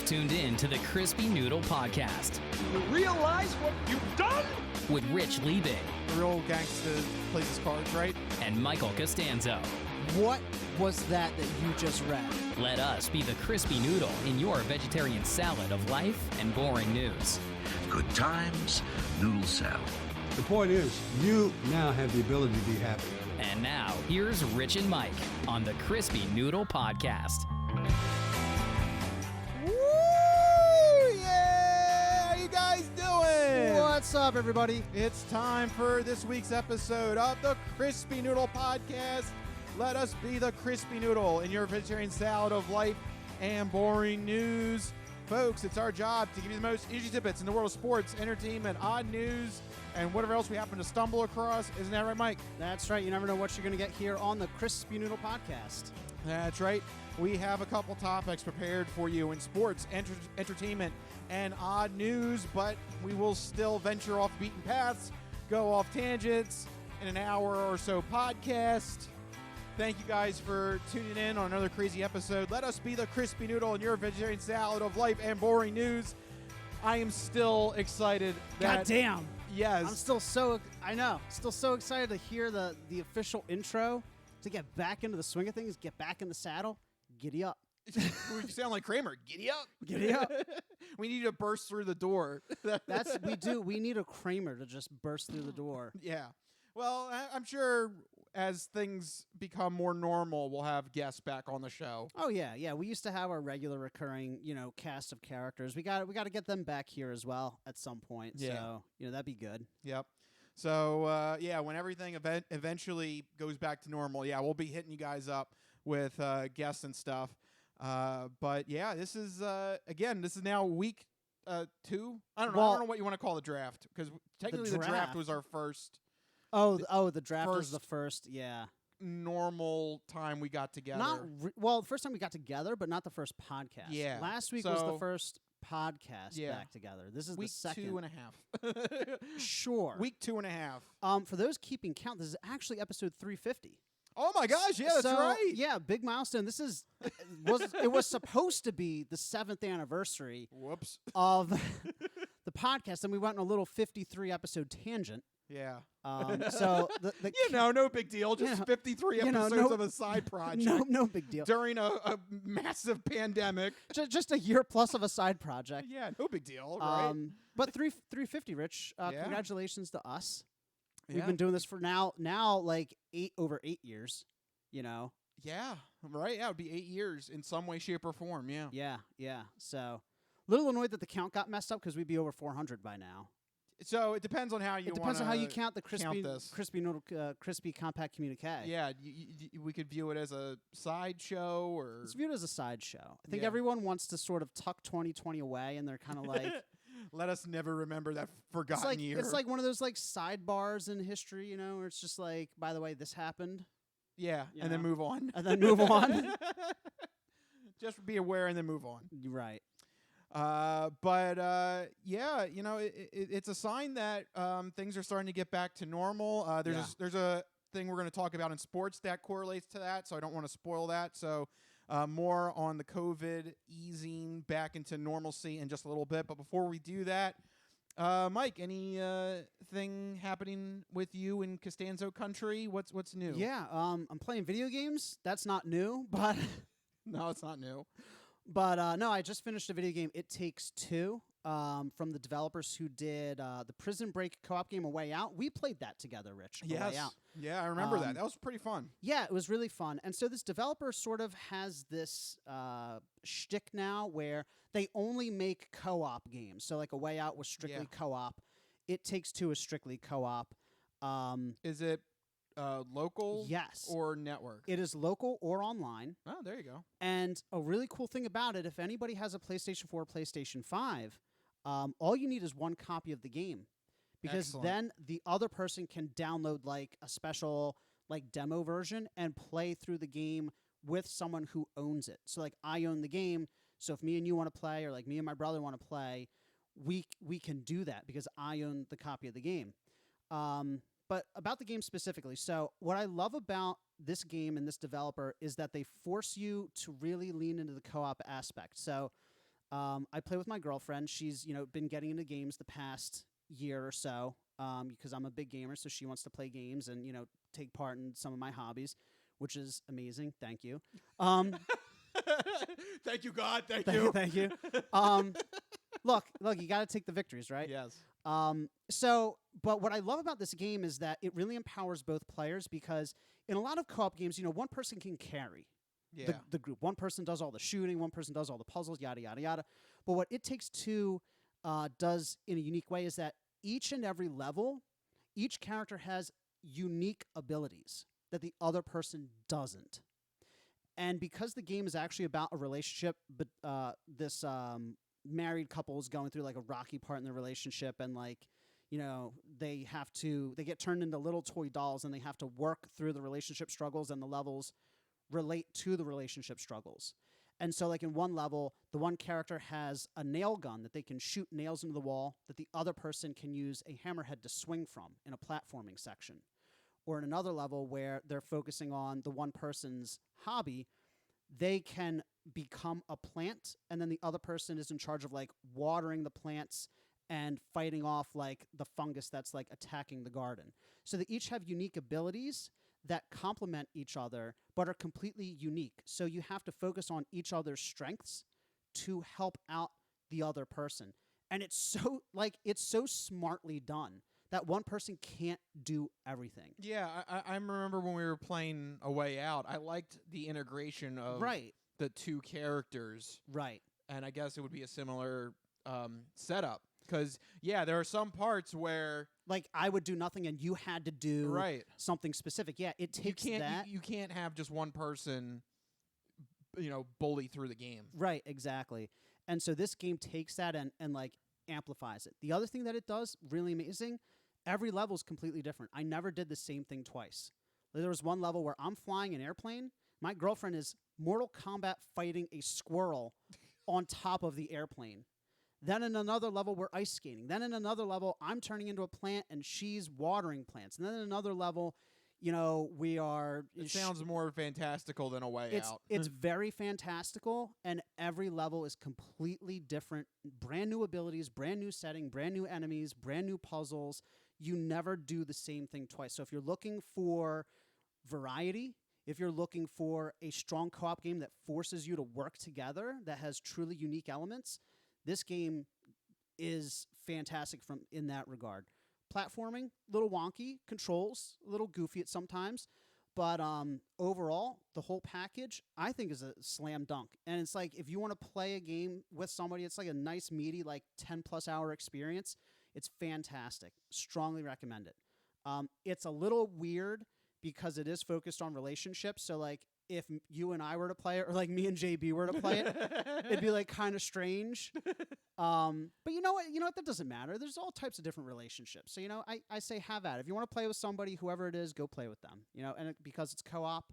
tuned in to the Crispy Noodle Podcast You realize what you've done? with Rich Liebig The real gangster plays his cards right. and Michael Costanzo. What was that you just read? Let us be the Crispy Noodle in your vegetarian salad of life and boring news. Good times, noodle salad. The point is, you now have the ability to be happy. And now, here's Rich and Mike on the Crispy Noodle Podcast. Woo! Yeah! How you guys doing? What's up, everybody? It's time for this week's episode of the Crispy Noodle Podcast. Let us be the Crispy Noodle in your vegetarian salad of life and boring news. Folks, it's our job to give you the most easy tidbits in the world of sports, entertainment, odd news, and whatever else we happen to stumble across. Isn't that right, Mike? That's right. You never know what you're going to get here on the Crispy Noodle Podcast. That's right. We have a couple topics prepared for you in sports, entertainment, and odd news, but we will still venture off beaten paths, go off tangents in an hour or so podcast. Thank you guys for tuning in on another crazy episode. Let us be the Crispy Noodle in your vegetarian salad of life and boring news. I am still excited. God damn. Yes. I'm still so excited to hear the official intro, to get back into the swing of things, get back in the saddle. Giddy up. You sound like Kramer. Giddy up. Giddy up. We need to burst through the door. We do. We need a Kramer to just burst through the door. Yeah. Well, I'm sure as things become more normal, we'll have guests back on the show. Oh yeah. We used to have our regular recurring, cast of characters. We got to get them back here as well at some point. Yeah. So, that'd be good. Yep. So, when everything eventually goes back to normal, we'll be hitting you guys up with guests and stuff. But yeah, this is now week 2. I don't know what you want to call the draft, because technically the draft was our first. The draft was the first. Yeah. Normal time we got together. The first time we got together, but not the first podcast. Yeah. Last week was the first podcast back together. This is week the second. 2.5. Sure. Week 2.5. For those keeping count, this is actually episode 350. Oh my gosh! Yeah, that's right. Yeah, big milestone. This it was supposed to be the 7th anniversary. Whoops. Of the podcast, and we went on a little 53 episode tangent. Yeah. So no big deal. Just 53 episodes of a side project. No big deal. During a massive pandemic. Just a year plus of a side project. Yeah, no big deal, right? But 350, Rich. Congratulations to us. We've Yeah. been doing this for now like over 8 years. Yeah, right. Yeah, it would be 8 years in some way, shape, or form. Yeah. Yeah. So, a little annoyed that the count got messed up, because we'd be over 400 by now. So it depends on how you. It depends on how you count the crispy noodle, crispy compact communique. Yeah, we could view it as a sideshow, or It's viewed as a sideshow. I think Yeah. everyone wants to sort of tuck 2020 away, and they're kind of like, let us never remember that forgotten year. It's like one of those like sidebars in history, where it's just like, by the way, this happened. Yeah, and then move on. And then move on. Just be aware and then move on. Right. It's a sign that things are starting to get back to normal. There's a thing we're going to talk about in sports that correlates to that, so I don't want to spoil that. So more on the COVID easing back into normalcy in just a little bit. But before we do that, Mike, any thing happening with you in Costanzo country? What's new? Yeah, I'm playing video games. That's not new, but No, it's not new. But no, I just finished a video game, It Takes Two, from the developers who did the Prison Break co-op game A Way Out. We played that together, Rich. A Way Out. Yeah, I remember that. That was pretty fun. Yeah, it was really fun. And so this developer sort of has this shtick now where they only make co-op games. So like A Way Out was strictly co-op. It Takes Two is strictly co-op. Is it local? Yes. Or network? It is local or online. Oh, there you go. And a really cool thing about it, if anybody has a PlayStation 4 or PlayStation 5, all you need is one copy of the game. Because then the other person can download like a special like demo version and play through the game with someone who owns it. So like I own the game, so if me and you want to play, or like me and my brother want to play, we can do that because I own the copy of the game. But about the game specifically, so what I love about this game and this developer is that they force you to really lean into the co-op aspect. So I play with my girlfriend. She's been getting into games the past year or so because I'm a big gamer, so she wants to play games and take part in some of my hobbies, which is amazing. Thank you. Thank you, God. Thank you. Thank you. Look, you got to take the victories, right? Yes. But what I love about this game is that it really empowers both players because in a lot of co-op games, one person can carry the group. One person does all the shooting, one person does all the puzzles, yada, yada, yada. But what It Takes Two does in a unique way is that each and every level, each character has unique abilities that the other person doesn't. And because the game is actually about a relationship, but this married couple is going through like a rocky part in their relationship, and they get turned into little toy dolls, and they have to work through the relationship struggles, and the levels relate to the relationship struggles. And so in one level, the one character has a nail gun that they can shoot nails into the wall that the other person can use a hammerhead to swing from in a platforming section. Or in another level where they're focusing on the one person's hobby, they can become a plant, and then the other person is in charge of watering the plants and fighting off the fungus that's attacking the garden. So they each have unique abilities that complement each other but are completely unique. So you have to focus on each other's strengths to help out the other person. And it's so smartly done that one person can't do everything. Yeah, I remember when we were playing A Way Out, I liked the integration of the two characters. Right. And I guess it would be a similar setup. Because, there are some parts where... I would do nothing and you had to do something specific. Yeah, it takes that. You can't have just one person, bully through the game. Right, exactly. And so this game takes that and amplifies it. The other thing that it does, really amazing, every level is completely different. I never did the same thing twice. There was one level where I'm flying an airplane. My girlfriend is Mortal Kombat fighting a squirrel on top of the airplane. Then in another level, we're ice skating. Then in another level, I'm turning into a plant and she's watering plants. And then in another level, we are... It sounds more fantastical than A Way Out. It's very fantastical, and every level is completely different. Brand new abilities, brand new setting, brand new enemies, brand new puzzles. You never do the same thing twice. So if you're looking for variety, if you're looking for a strong co-op game that forces you to work together, that has truly unique elements, this game is fantastic in that regard. Platforming, a little wonky. Controls, a little goofy at sometimes. But overall, the whole package, I think, is a slam dunk. And it's if you want to play a game with somebody, it's a nice, meaty, 10-plus hour experience. It's fantastic. Strongly recommend it. It's a little weird because it is focused on relationships. So, if you and I were to play it, or me and JB were to play it, it'd be kind of strange. But you know what? That doesn't matter. There's all types of different relationships. So, I say have at it. If you want to play with somebody, whoever it is, go play with them. And because it's co-op,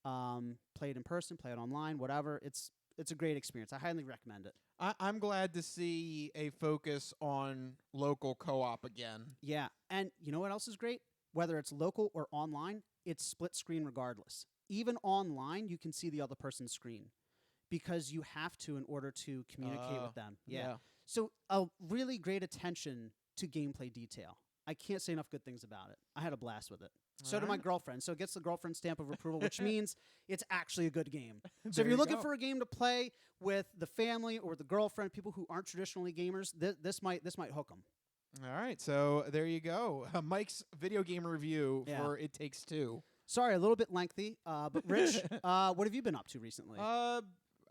play it in person, play it online, whatever. It's a great experience. I highly recommend it. I'm glad to see a focus on local co-op again. Yeah. And you know what else is great? Whether it's local or online, it's split screen regardless. Even online, you can see the other person's screen because you have to in order to communicate with them. Yeah. So a really great attention to gameplay detail. I can't say enough good things about it. I had a blast with it. So did my girlfriend. So it gets the girlfriend stamp of approval, which means it's actually a good game. So if you're looking for a game to play with the family or the girlfriend, people who aren't traditionally gamers, this might hook them. All right. So there you go. Mike's video game review for It Takes Two. Sorry, a little bit lengthy, but Rich, what have you been up to recently? I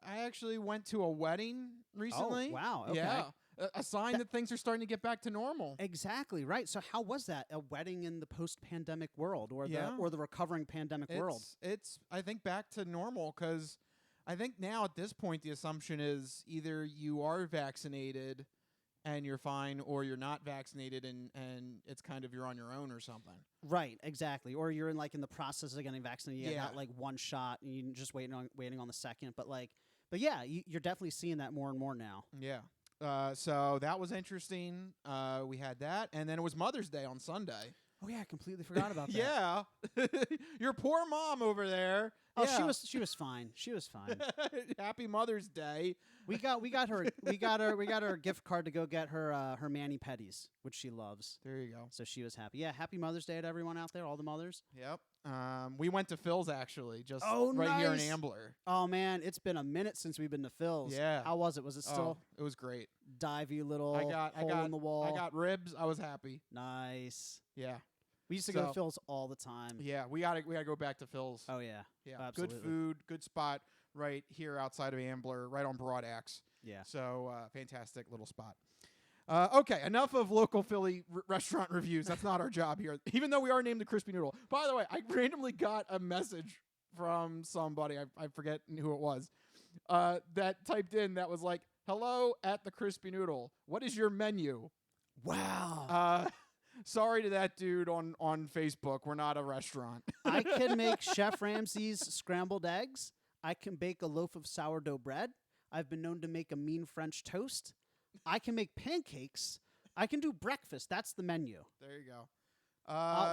actually went to a wedding recently. Oh, wow. Okay. Yeah. A sign that things are starting to get back to normal. Exactly, right. So how was that, a wedding in the post-pandemic world or the recovering pandemic world? It's I think, back to normal because I think now at this point the assumption is either you are vaccinated and you're fine, or you're not vaccinated and it's kind of you're on your own or something. Right, exactly. Or you're in the process of getting vaccinated. You got one shot and you're just waiting on the second. But yeah, you're definitely seeing that more and more now. Yeah. So that was interesting. We had that, and then it was Mother's Day on Sunday. Oh yeah, I completely forgot about that. Yeah. Your poor mom over there Oh, Yeah. she was fine. She was fine. Happy Mother's Day. we got her a gift card to go get her her mani pedis, which she loves. There you go. So she was happy. Yeah, happy Mother's Day to everyone out there, all the mothers. Yep. We went to Phil's actually, just Oh, right here in nice. Ambler. Oh man, it's been a minute since we've been to Phil's. Yeah. How was it? Was it still It was great. divey little I got hole in the wall? I got ribs. I was happy. Nice. Yeah. We used to go So- to Phil's all the time. Yeah. We gotta go back to Phil's. Oh yeah. Yeah. absolutely. Good food. Good spot right here outside of Ambler, right on Broad Axe. Yeah. So fantastic little spot. Okay, enough of local Philly restaurant reviews. That's not our job here. Even though we are named the Crispy Noodle. By the way, I randomly got a message from somebody, I forget who it was, that typed in that was like, "Hello at the Crispy Noodle. What is your menu?" Wow. Sorry to that dude on Facebook. We're not a restaurant. I can make Chef Ramsay's scrambled eggs. I can bake a loaf of sourdough bread. I've been known to make a mean French toast. I can make pancakes. I can do breakfast. That's the menu. There you go.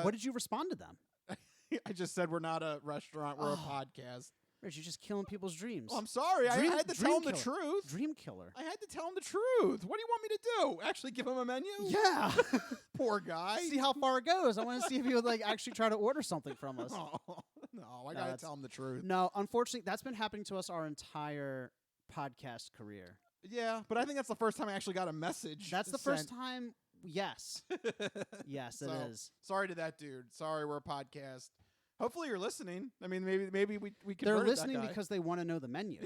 What did you respond to them? I just said we're not a restaurant. We're a Oh. podcast. Rich, you're just killing people's dreams. Well, I'm sorry. I had to tell him the killer. truth. Dream killer. I had to tell him the truth. What do you want me to do? Actually give him a menu? Yeah. Poor guy. See how far it goes. I want to see if he would like actually try to order something from us. Oh, no, I got to that's- tell him the truth. No, unfortunately, that's been happening to us our entire podcast career. Yeah, but I think that's the first time I actually got a message. That's the first time. Yes. Yes, it So, is. Sorry to that dude. Sorry, we're a podcast. Hopefully you're listening. I mean, maybe we They're converted listening that guy. because they want to know the menu.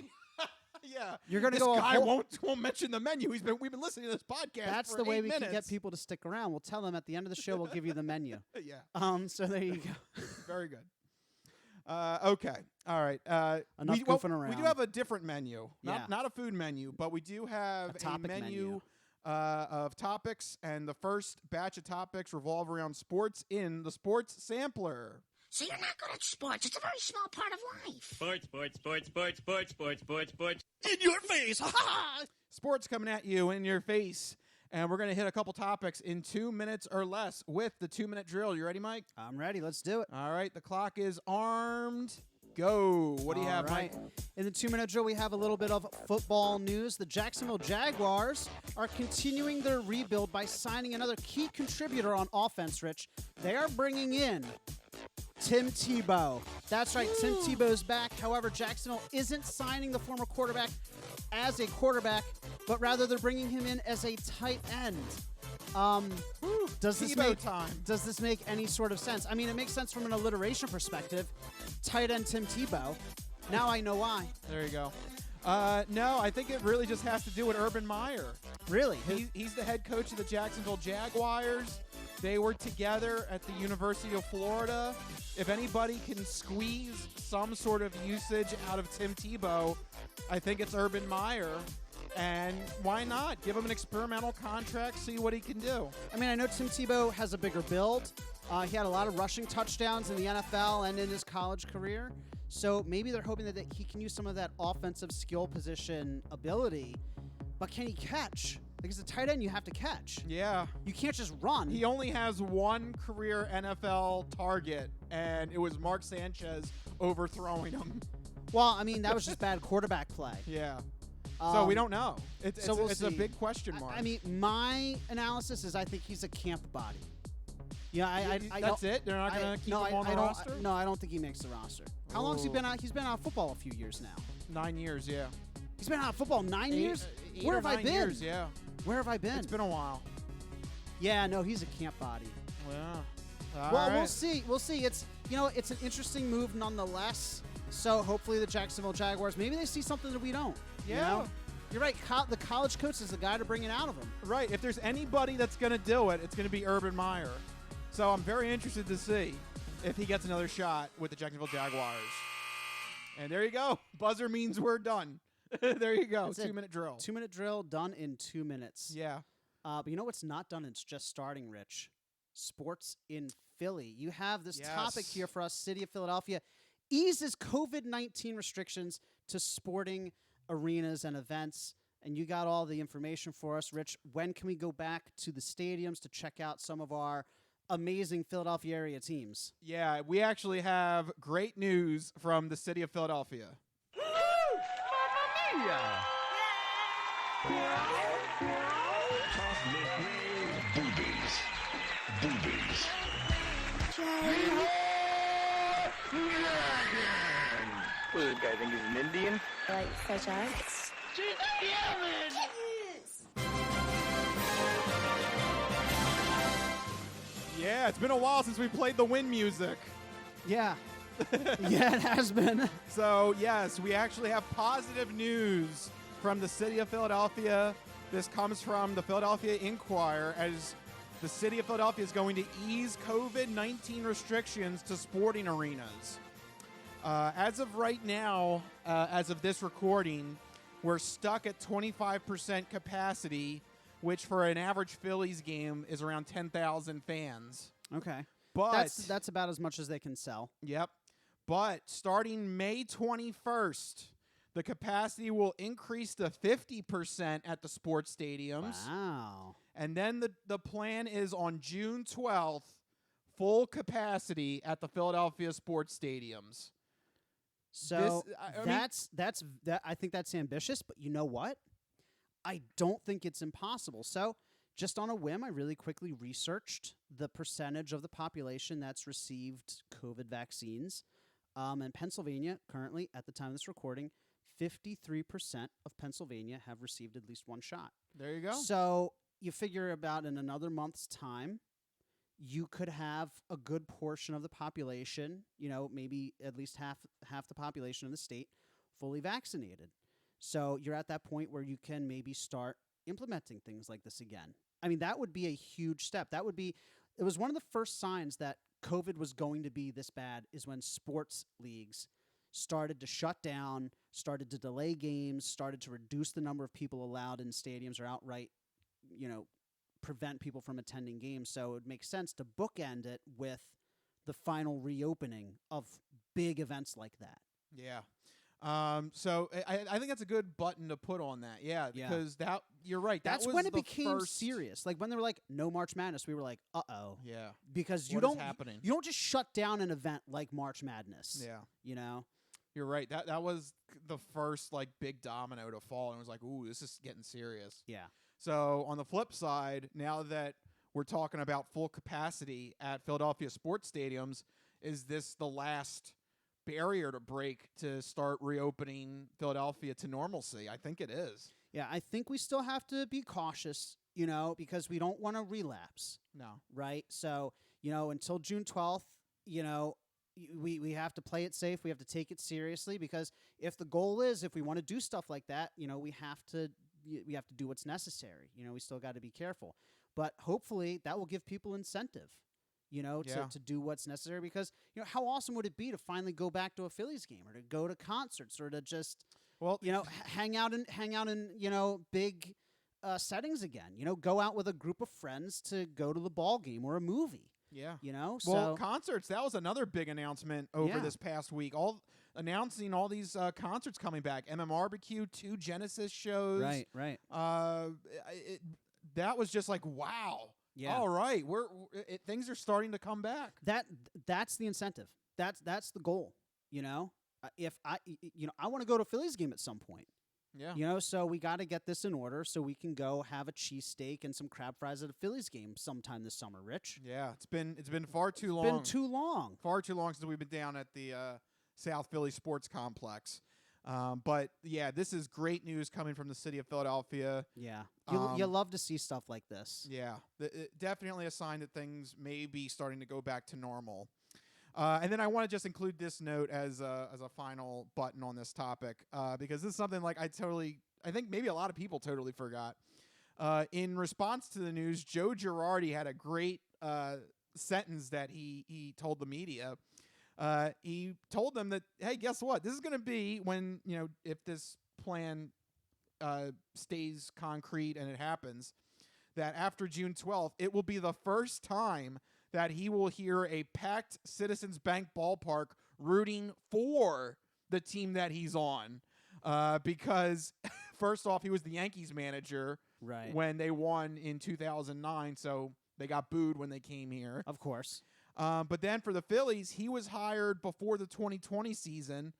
Yeah, You're going to this go. guy won't mention the menu. We've been listening to this podcast. That's for the way 8 we minutes. can get people to stick around. We'll tell them at the end of the show. We'll give you the menu. Yeah, So there you go. very good. Okay, all right. Enough We goofing do around. have a different menu, Yeah. not a food menu, but we do have A topic menu. of topics, and the first batch of topics revolve around sports in the Sports Sampler. So you're not good at sports. It's a very small part of life. Sports. In your face. Ha ha! Sports coming at you in your face, and we're going to hit a couple topics in 2 minutes or less with the 2-minute drill. You ready, Mike? I'm ready. Let's do it. All right, the clock is armed. Go. What do you have, Mike? In the 2-minute drill, we have a little bit of football news. The Jacksonville Jaguars are continuing their rebuild by signing another key contributor on offense, Rich. They are bringing in Tim Tebow. That's right, Tim Tebow's back. However, Jacksonville isn't signing the former quarterback as a quarterback, but rather they're bringing him in as a tight end. Does this make any sort of sense? I mean, it makes sense from an alliteration perspective. Tight end Tim Tebow. Now I know why. There you go. No, I think it really just has to do with Urban Meyer. Really? He's the head coach of the Jacksonville Jaguars. They were together at the University of Florida. If anybody can squeeze some sort of usage out of Tim Tebow, I think it's Urban Meyer. And why not? Give him an experimental contract, see what he can do. I mean, I know Tim Tebow has a bigger build. He had a lot of rushing touchdowns in the NFL and in his college career. So maybe they're hoping that he can use some of that offensive skill position ability. But can he catch? Like, as a tight end, you have to catch. Yeah. You can't just run. He only has one career NFL target, and it was Mark Sanchez overthrowing him. Well, I mean, that was just bad quarterback play. Yeah. So we don't know. It's a see. big question mark. I mean, my analysis is I think he's a camp body. Yeah, I that's don't, it? They're not going to keep no, him on the don't, roster? No, I don't think he makes the roster. How long has he been out? He's been out of football a few years now. 9 years, yeah. He's been out of football 9 years? Eight Where or have I 9 been? years, yeah. Where have I been? It's been a while. Yeah, no, he's a camp body. Yeah. Well, we'll see. We'll see. It's it's an interesting move nonetheless. So hopefully the Jacksonville Jaguars, maybe they see something that we don't. Yeah. You know? You're right. The college coach is the guy to bring it out of him. Right. If there's anybody that's going to do it, it's going to be Urban Meyer. So I'm very interested to see if he gets another shot with the Jacksonville Jaguars. And there you go. Buzzer means we're done. There you go. That's it. 2-minute drill. 2-minute drill done in 2 minutes. Yeah. But you know what's not done? It's just starting, Rich. Sports in Philly. You have this topic here for us. City of Philadelphia eases COVID-19 restrictions to sporting arenas and events. And you got all the information for us, Rich. When can we go back to the stadiums to check out some of our amazing Philadelphia area teams. Yeah, we actually have great news from the city of Philadelphia. Boobies. Boobies. What does this guy think he's an Indian? Like such as? Yeah, it's been a while since we played the Win music. Yeah. Yeah, it has been. So, yes, we actually have positive news from the city of Philadelphia. This comes from the Philadelphia Inquirer, as the city of Philadelphia is going to ease COVID-19 restrictions to sporting arenas. As of right now, as of this recording, we're stuck at 25% capacity, which for an average Phillies game is around 10,000 fans. Okay. But that's about as much as they can sell. Yep. But starting May 21st, the capacity will increase to 50% at the sports stadiums. Wow. And then the plan is on June 12th, full capacity at the Philadelphia sports stadiums. So I mean, I think that's ambitious, but you know what? I don't think it's impossible. So just on a whim, I really quickly researched the percentage of the population that's received COVID vaccines. And Pennsylvania, currently, at the time of this recording, 53% of Pennsylvania have received at least one shot. There you go. So you figure about in another month's time, you could have a good portion of the population, maybe at least half the population of the state fully vaccinated. So you're at that point where you can maybe start implementing things like this again. I mean, that would be a huge step. It was one of the first signs that COVID was going to be this bad is when sports leagues started to shut down, started to delay games, started to reduce the number of people allowed in stadiums or outright, prevent people from attending games. So it would make sense to bookend it with the final reopening of big events like that. Yeah. So I think that's a good button to put on that. Yeah, because you're right. That's was when it the became first serious. Like when they were like, no March Madness, we were like, uh-oh. Yeah. Because What is happening? You don't just shut down an event like March Madness. Yeah. You're right. That was the first big domino to fall, and it was like, ooh, this is getting serious. Yeah. So on the flip side, now that we're talking about full capacity at Philadelphia sports stadiums, is this the last barrier to break to start reopening Philadelphia to normalcy? I think it is. Yeah, I think we still have to be cautious, because we don't want to relapse. No. Right? So, until June 12th, we have to play it safe. We have to take it seriously, because if the goal is, if we want to do stuff like that, we have to do what's necessary. We still got to be careful. But hopefully that will give people incentive, to do what's necessary, because, how awesome would it be to finally go back to a Phillies game or to go to concerts or to just, hang out in, big settings again, go out with a group of friends to go to the ball game or a movie. Yeah. So concerts, that was another big announcement over this past week. Announcing all these concerts coming back. MMRBQ, 2 Genesis shows. Right. That was just like, wow. Yeah. All right. Things are starting to come back. That's the incentive. That's the goal. If I want to go to a Phillies game at some point. Yeah. So we got to get this in order so we can go have a cheesesteak and some crab fries at a Phillies game sometime this summer, Rich. Yeah. It's been far too long. Been too long. Far too long since we've been down at the South Philly Sports Complex. But yeah, this is great news coming from the city of Philadelphia. Yeah. You love to see stuff like this. Yeah. Definitely a sign that things may be starting to go back to normal. And then I want to just include this note as a final button on this topic, because this is something I think maybe a lot of people totally forgot. In response to the news, Joe Girardi had a great sentence that he told the media. He told them that, hey, guess what? This is going to be when, if this plan stays concrete and it happens, that after June 12th, it will be the first time that he will hear a packed Citizens Bank ballpark rooting for the team that he's on. Because, first off, he was the Yankees manager when they won in 2009, so They got booed when they came here. Of course. But then for the Phillies, he was hired before the 2020 season,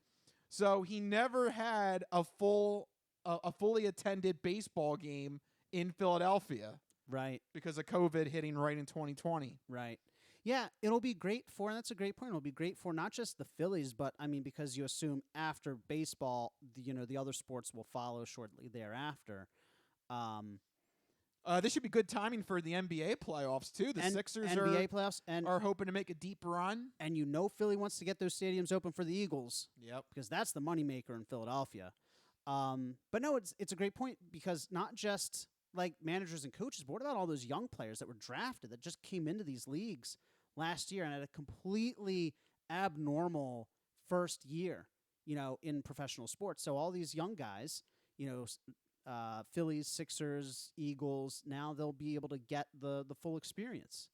so he never had a fully attended baseball game in Philadelphia. Right. Because of COVID hitting right in 2020. Right. Yeah, it'll be great for, and that's a great point, it'll be great for not just the Phillies, but, I mean, because you assume after baseball, the other sports will follow shortly thereafter. This should be good timing for the NBA playoffs, too. The Sixers NBA playoffs are hoping to make a deep run. And Philly wants to get those stadiums open for the Eagles. Yep. Because that's the moneymaker in Philadelphia. But no, it's a great point because not just like managers and coaches, but what about all those young players that were drafted that just came into these leagues last year and had a completely abnormal first year, in professional sports. So all these young guys, Phillies, Sixers, Eagles, now they'll be able to get the full experience.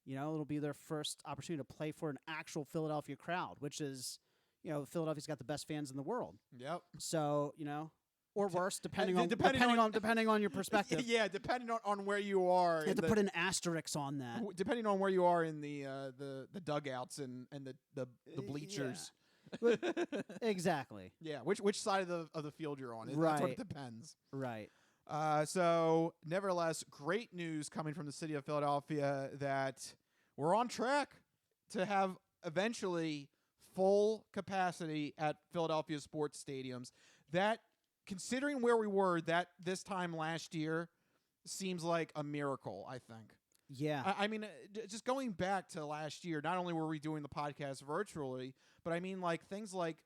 It'll be their first opportunity to play for an actual Philadelphia crowd, which is, Philadelphia's got the best fans in the world. Yep. So, or worse, depending on your perspective. Yeah, depending on where you are. You have to put an asterisk on that. Depending on where you are in the dugouts and the bleachers. Yeah. Exactly. Yeah, which side of the field you're on. Right. That's what it depends. Right. So, nevertheless, great news coming from the city of Philadelphia that we're on track to have eventually full capacity at Philadelphia sports stadiums. That, considering where we were this time last year, seems like a miracle, I think. Yeah. I mean, just going back to last year, not only were we doing the podcast virtually, but I mean, like, things like,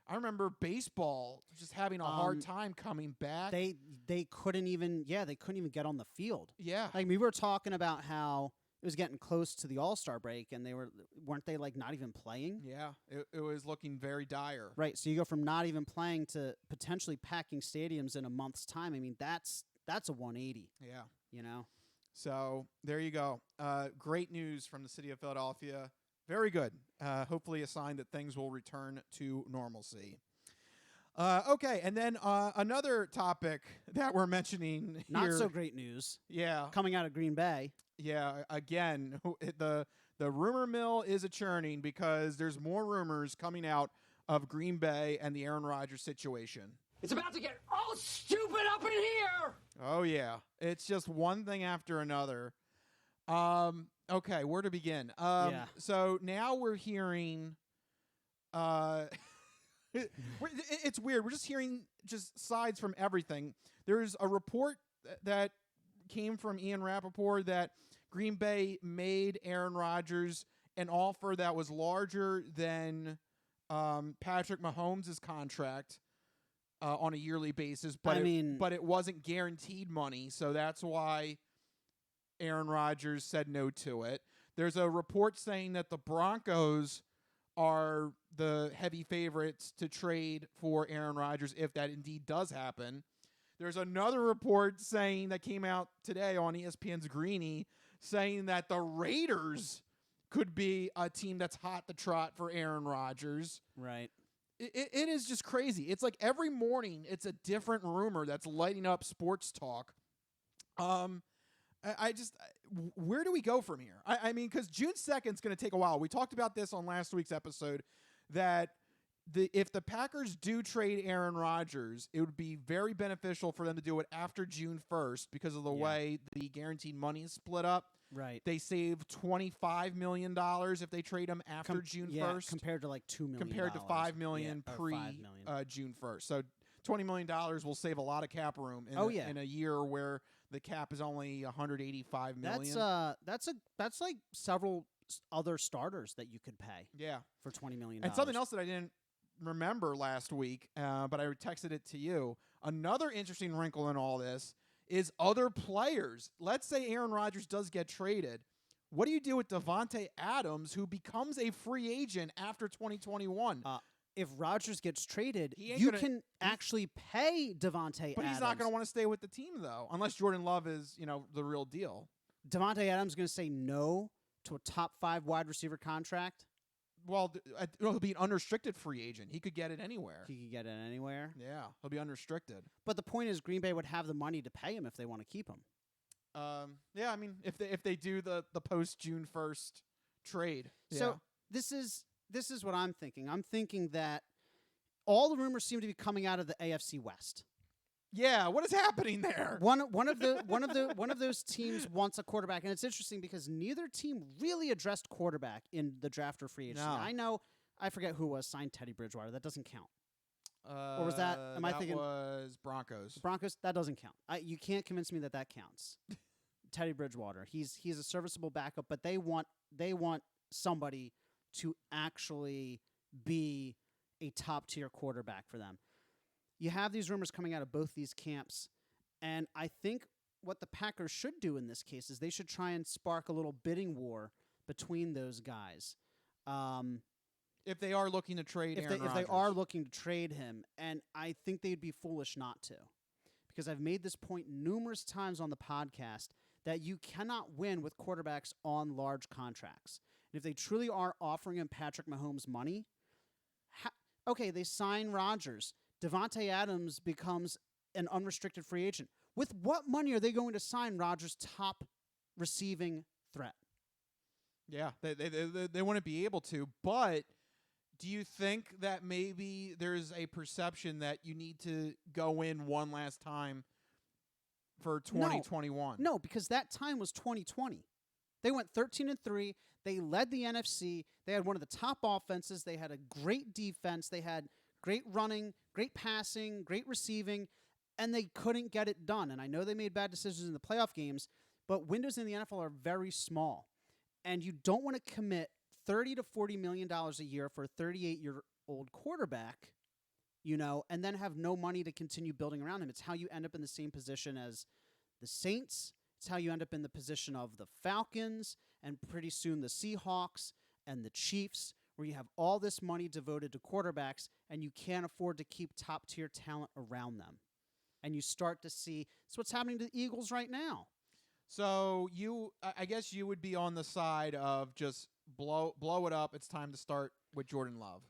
I remember baseball just having a hard time coming back. They couldn't even get on the field. Yeah. Like, we were talking about how it was getting close to the All-Star break, and weren't they like not even playing? Yeah, it was looking very dire. Right, so you go from not even playing to potentially packing stadiums in a month's time. I mean, that's a 180. Yeah. So there you go. Great news from the city of Philadelphia. Very good. Hopefully a sign that things will return to normalcy. Okay, and then another topic that we're mentioning here. Not so great news. Yeah. Coming out of Green Bay. Yeah, again, the rumor mill is a-churning because there's more rumors coming out of Green Bay and the Aaron Rodgers situation. It's about to get all stupid up in here! Oh, yeah. It's just one thing after another. Okay, where to begin? Yeah. So now we're hearing... it's weird. We're just hearing sides from everything. There's a report that came from Ian Rappaport that Green Bay made Aaron Rodgers an offer that was larger than Patrick Mahomes' contract on a yearly basis, but it wasn't guaranteed money, so that's why Aaron Rodgers said no to it. There's a report saying that the Broncos are the heavy favorites to trade for Aaron Rodgers if that indeed does happen. There's another report saying that came out today on ESPN's Greeny saying that the Raiders could be a team that's hot to trot for Aaron Rodgers. Right. It is just crazy. It's like every morning it's a different rumor that's lighting up sports talk. Where do we go from here? I mean, because June 2nd is going to take a while. We talked about this on last week's episode that if the Packers do trade Aaron Rodgers, it would be very beneficial for them to do it after June 1st because of the way the guaranteed money is split up. Right. They save $25 million if they trade him after June 1st. Compared to like $2 million. Compared to $5 million June 1st. So $20 million will save a lot of cap room in a year where the cap is only $185 million. That's like several other starters that you could pay. Yeah. For $20 million. And something else that I didn't remember last week, but I texted it to you. Another interesting wrinkle in all this is other players. Let's say Aaron Rodgers does get traded. What do you do with Devontae Adams, who becomes a free agent after 2021? If Rodgers gets traded, you can actually pay Devontae Adams. But he's not going to want to stay with the team, though, unless Jordan Love is, the real deal. Devontae Adams is going to say no to a top 5 wide receiver contract? Well, he'll be an unrestricted free agent. He could get it anywhere. Yeah, he'll be unrestricted. But the point is Green Bay would have the money to pay him if they want to keep him. Yeah, I mean, if they do the post June 1st trade. So this is what I'm thinking. I'm thinking that all the rumors seem to be coming out of the AFC West. Yeah, what is happening there? One of those teams wants a quarterback, and it's interesting because neither team really addressed quarterback in the draft or free agency. No. I forget who signed Teddy Bridgewater. That doesn't count. Or was that? Am I thinking? That was Broncos. Broncos. That doesn't count. You can't convince me that counts. Teddy Bridgewater. He's a serviceable backup, but they want somebody to actually be a top tier quarterback for them. You have these rumors coming out of both these camps, and I think what the Packers should do in this case is they should try and spark a little bidding war between those guys. If they are looking to trade Aaron Rodgers. If they are looking to trade him, and I think they'd be foolish not to, because I've made this point numerous times on the podcast that you cannot win with quarterbacks on large contracts. And if they truly are offering him Patrick Mahomes money, okay, they sign Rodgers. Devontae Adams becomes an unrestricted free agent. With what money are they going to sign Rodgers' top receiving threat? Yeah, they wouldn't be able to, but do you think that maybe there's a perception that you need to go in one last time for 2021? No, because that time was 2020. They went 13-3. They led the NFC. They had one of the top offenses. They had a great defense. They had great running, great passing, great receiving, and they couldn't get it done. And I know they made bad decisions in the playoff games, but windows in the NFL are very small. And you don't want to commit $30 to $40 million a year for a 38-year-old quarterback, and then have no money to continue building around him. It's how you end up in the same position as the Saints. It's how you end up in the position of the Falcons and pretty soon the Seahawks and the Chiefs, where you have all this money devoted to quarterbacks and you can't afford to keep top-tier talent around them. And you start to see it's what's happening to the Eagles right now. So I guess you would be on the side of just blow it up. It's time to start with Jordan Love.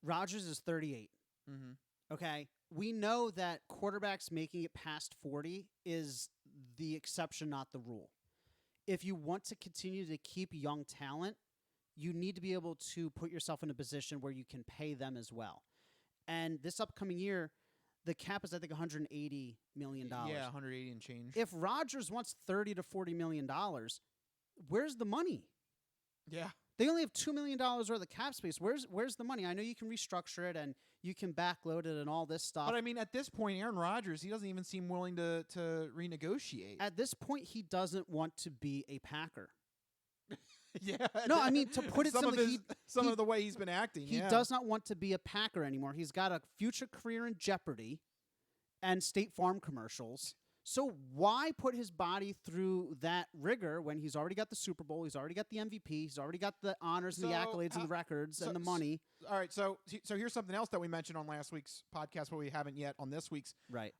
Rodgers is 38. Mm-hmm. Okay. We know that quarterbacks making it past 40 is the exception, not the rule. If you want to continue to keep young talent, you need to be able to put yourself in a position where you can pay them as well. And this upcoming year, the cap is, I think, $180 million. Yeah, 180 and change. If Rodgers wants $30 to $40 million, where's the money? Yeah. They only have $2 million worth of cap space. Where's the money? I know you can restructure it and you can backload it and all this stuff. But, I mean, at this point, Aaron Rodgers, he doesn't even seem willing to renegotiate. At this point, he doesn't want to be a Packer. Yeah. No, I mean, to put it simply, some of the way he's been acting. He does not want to be a Packer anymore. He's got a future career in jeopardy and State Farm commercials. So why put his body through that rigor when he's already got the Super Bowl, he's already got the MVP, he's already got the honors and the accolades and the records and the money? All right, so here's something else that we mentioned on last week's podcast, but we haven't yet on this week's. Right.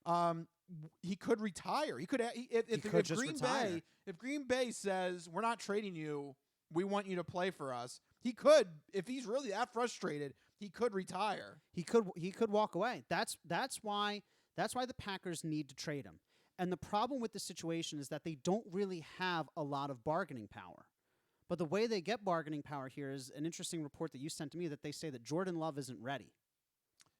He could retire. If Green Bay says we're not trading you, we want you to play for us. He could, if he's really that frustrated, he could retire. He could walk away. That's why the Packers need to trade him. And the problem with the situation is that they don't really have a lot of bargaining power. But the way they get bargaining power here is an interesting report that you sent to me that they say that Jordan Love isn't ready.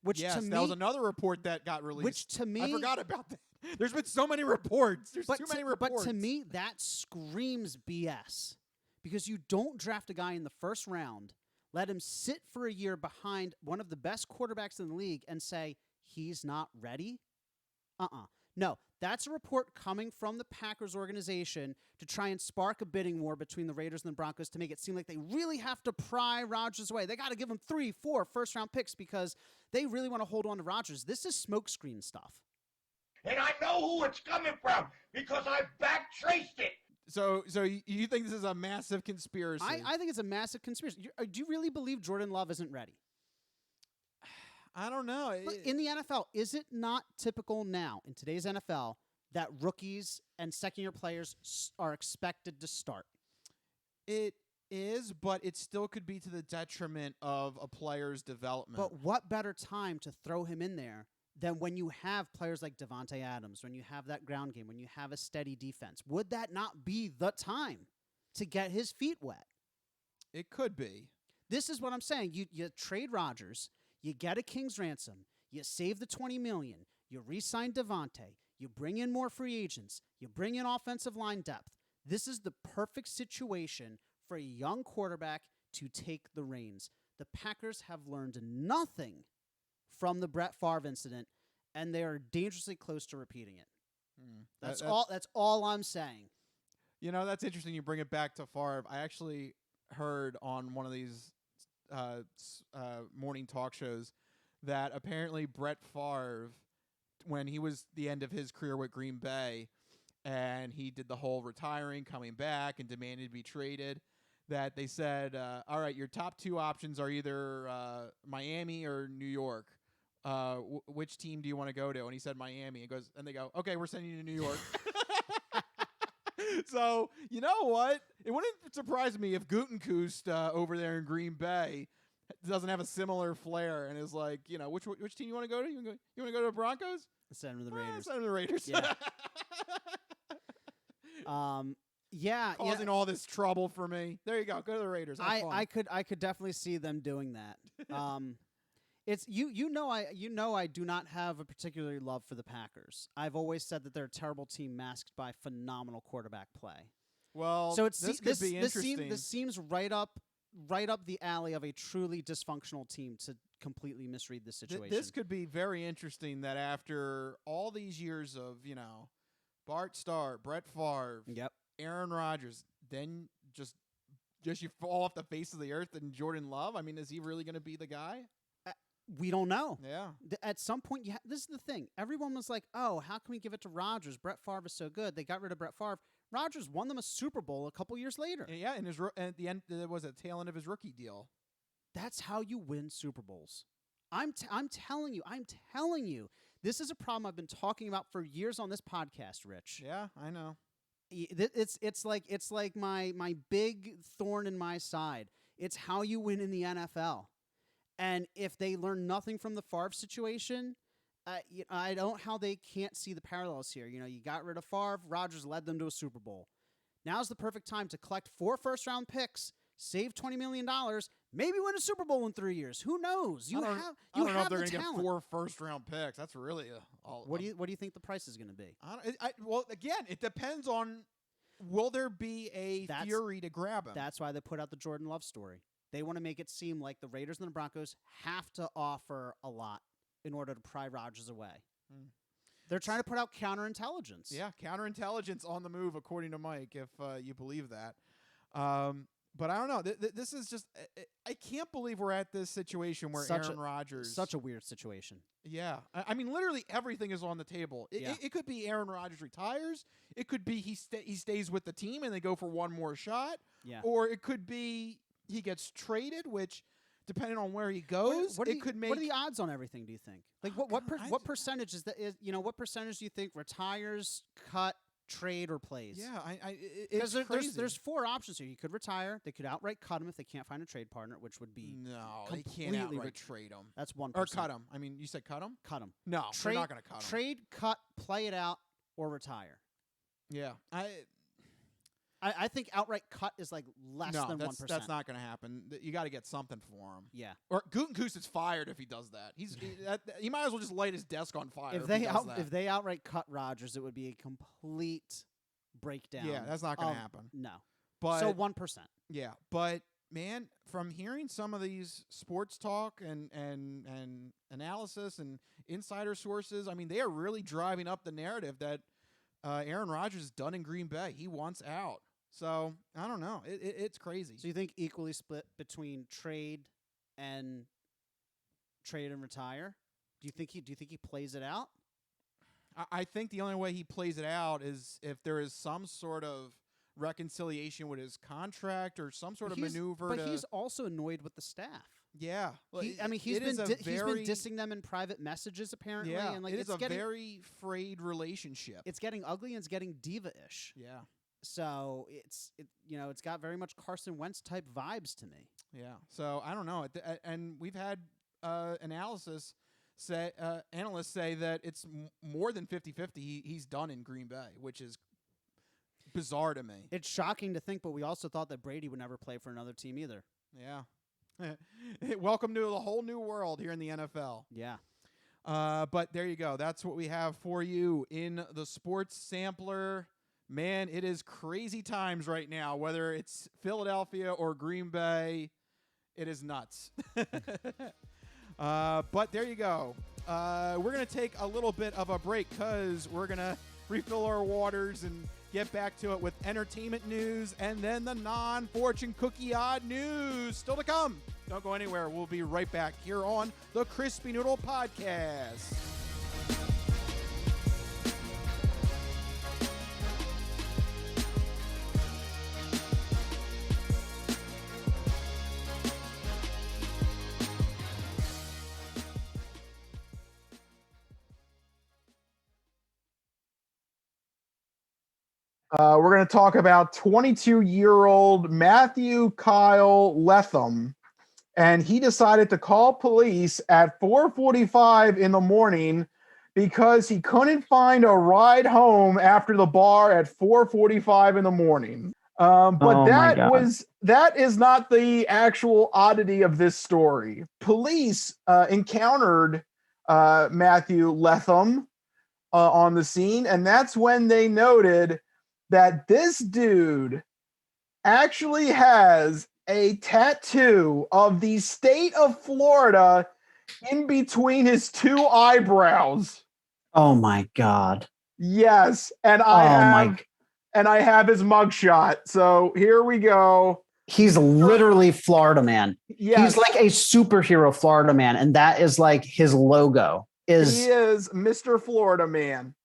That was another report that got released. Which to me, I forgot about that. There's been so many reports. Too many reports. But to me, that screams BS. Because you don't draft a guy in the first round, let him sit for a year behind one of the best quarterbacks in the league and say, he's not ready? No, that's a report coming from the Packers organization to try and spark a bidding war between the Raiders and the Broncos to make it seem like they really have to pry Rodgers away. They got to give him 3, 4 first-round picks because they really want to hold on to Rodgers. This is smokescreen stuff. And I know who it's coming from because I back-traced it. So you think this is a massive conspiracy? I think it's a massive conspiracy. Do you really believe Jordan Love isn't ready? I don't know. Look, in the NFL, is it not typical now in today's NFL that rookies and second-year players are expected to start? It is, but it still could be to the detriment of a player's development. But what better time to throw him in there then when you have players like Devontae Adams, when you have that ground game, when you have a steady defense, would that not be the time to get his feet wet? It could be. This is what I'm saying. You trade Rodgers, you get a king's ransom, you save the $20 million, you re-sign Devontae, you bring in more free agents, you bring in offensive line depth. This is the perfect situation for a young quarterback to take the reins. The Packers have learned nothing from the Brett Favre incident, and they are dangerously close to repeating it. That's all I'm saying. You know, that's interesting. You bring it back to Favre. I actually heard on one of these morning talk shows that apparently Brett Favre, when he was the end of his career with Green Bay, and he did the whole retiring, coming back, and demanded to be traded, that they said, all right, your top two options are either Miami or New York. Which team do you want to go to? And he said Miami. And they go, okay, we're sending you to New York. So, you know what? It wouldn't surprise me if Gutekunst over there in Green Bay doesn't have a similar flair and is like, you know, which team you want to go to? You want to go to the Broncos? Send him to the Raiders. Send him to the Raiders. Yeah. Causing all this trouble for me. There you go. Go to the Raiders. I could definitely see them doing that. It's you know I do not have a particular love for the Packers. I've always said that they're a terrible team masked by phenomenal quarterback play. Well, so this could be interesting. This seems right up the alley of a truly dysfunctional team to completely misread the situation. This could be very interesting that after all these years of, you know, Bart Starr, Brett Favre, Aaron Rodgers, then just you fall off the face of the earth and Jordan Love. I mean, is he really going to be the guy? We don't know. Yeah. At some point, this is the thing. Everyone was like, oh, how can we give it to Rodgers? Brett Favre is so good. They got rid of Brett Favre. Rodgers won them a Super Bowl a couple years later. Yeah, and at the end, there was a tail end of his rookie deal. That's how you win Super Bowls. I'm telling you. This is a problem I've been talking about for years on this podcast, Rich. Yeah, I know. It's like my big thorn in my side. It's how you win in the NFL. And if they learn nothing from the Favre situation, I don't how they can't see the parallels here. You know, you got rid of Favre, Rodgers led them to a Super Bowl. Now's the perfect time to collect 4 first-round picks, save $20 million, maybe win a Super Bowl in 3 years. Who knows? I don't know if they're going to get 4 first-round picks. That's really what do you think the price is going to be? Well, again, it depends on will there be a fury to grab him. That's why they put out the Jordan Love story. They want to make it seem like the Raiders and the Broncos have to offer a lot in order to pry Rodgers away. They're trying to put out counterintelligence. Yeah, counterintelligence on the move, according to Mike, if you believe that. But I don't know. This is just I can't believe we're at this situation where Aaron Rodgers. Such a weird situation. Yeah. I mean, literally everything is on the table. It could be Aaron Rodgers retires. It could be he stays with the team and they go for one more shot. Yeah. Or it could be he gets traded, which, depending on where he goes, what could make. What are the odds on everything? Do you think? Like what percentage is that? What percentage do you think retires, cut, trade, or plays? Yeah, because crazy. There's 4 options here. You could retire. They could outright cut him if they can't find a trade partner, which would be they can't outright trade him. That's 1%. Or cut him. I mean, you said cut him. Cut him. No, they're not going to cut him. Trade, cut, play it out, or retire. Yeah, I think outright cut is like less than 1%. That's not going to happen. You got to get something for him. Yeah. Or Gutekunst is fired if he does that. He might as well just light his desk on fire. If they outright cut Rodgers, it would be a complete breakdown. Yeah, that's not going to happen. No. But so 1%. Yeah, but man, from hearing some of these sports talk and analysis and insider sources, I mean, they are really driving up the narrative that Aaron Rodgers is done in Green Bay. He wants out. So I don't know. It's crazy. So you think equally split between trade and retire? Do you think he plays it out? I think the only way he plays it out is if there is some sort of reconciliation with his contract or some sort of maneuver. But he's also annoyed with the staff. Yeah, he's been dissing them in private messages apparently. Yeah, and it is a very frayed relationship. It's getting ugly and it's getting diva-ish. Yeah. So it's got very much Carson Wentz type vibes to me. Yeah. So I don't know. And we've had analysis analysts say that it's more than 50-50. He's done in Green Bay, which is bizarre to me. It's shocking to think, but we also thought that Brady would never play for another team either. Yeah. Welcome to the whole new world here in the NFL. Yeah. But there you go. That's what we have for you in the Sports Sampler. Man, it is crazy times right now, whether it's Philadelphia or Green Bay. It is nuts. But there you go. We're going to take a little bit of a break because we're going to refill our waters and get back to it with entertainment news and then the non-fortune cookie odd news still to come. Don't go anywhere. We'll be right back here on the Crispy Noodle Podcast. We're going to talk about 22-year-old Matthew Kyle Letham, and he decided to call police at 4:45 in the morning because he couldn't find a ride home after the bar at 4:45 in the morning. But that is not the actual oddity of this story. Police encountered Matthew Letham on the scene, and that's when they noted that this dude actually has a tattoo of the state of Florida in between his two eyebrows. Oh my God. Yes. And I have his mugshot. So here we go. He's literally Florida Man. Yes. He's like a superhero Florida Man. And that is like his logo. He is Mr. Florida Man.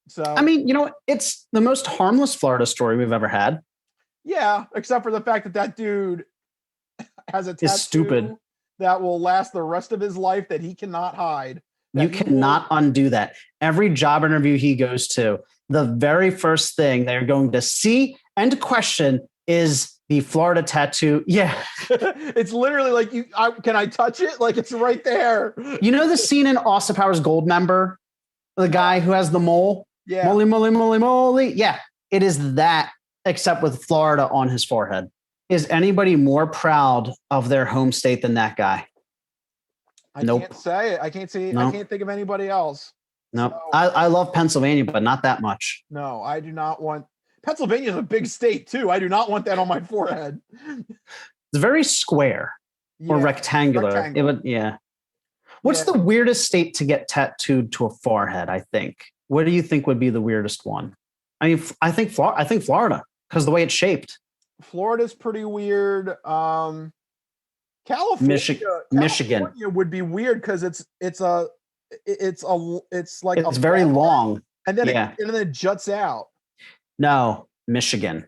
So I mean, it's the most harmless Florida story we've ever had. Yeah, except for the fact that dude has a tattoo is stupid that will last the rest of his life that he cannot hide. You cannot undo that. Every job interview he goes to, the very first thing they're going to see and question is the Florida tattoo. Yeah. It's literally like, can I touch it? Like, it's right there. You know the scene in Austin Powers Goldmember? The guy who has the mole? Yeah. Moly, moly, moly, moly. Yeah. It is that, except with Florida on his forehead. Is anybody more proud of their home state than that guy? Nope. Can't say it. I can't say. Nope. I can't think of anybody else. No, nope. I love Pennsylvania, but not that much. No, I do not want. Pennsylvania is a big state too. I do not want that on my forehead. It's very square or rectangular. It would, yeah. What's the weirdest state to get tattooed to a forehead? I think. What do you think would be the weirdest one? I mean, I think Florida because the way it's shaped. Florida's pretty weird. California would be weird because it's very long, and then it juts out. No, Michigan.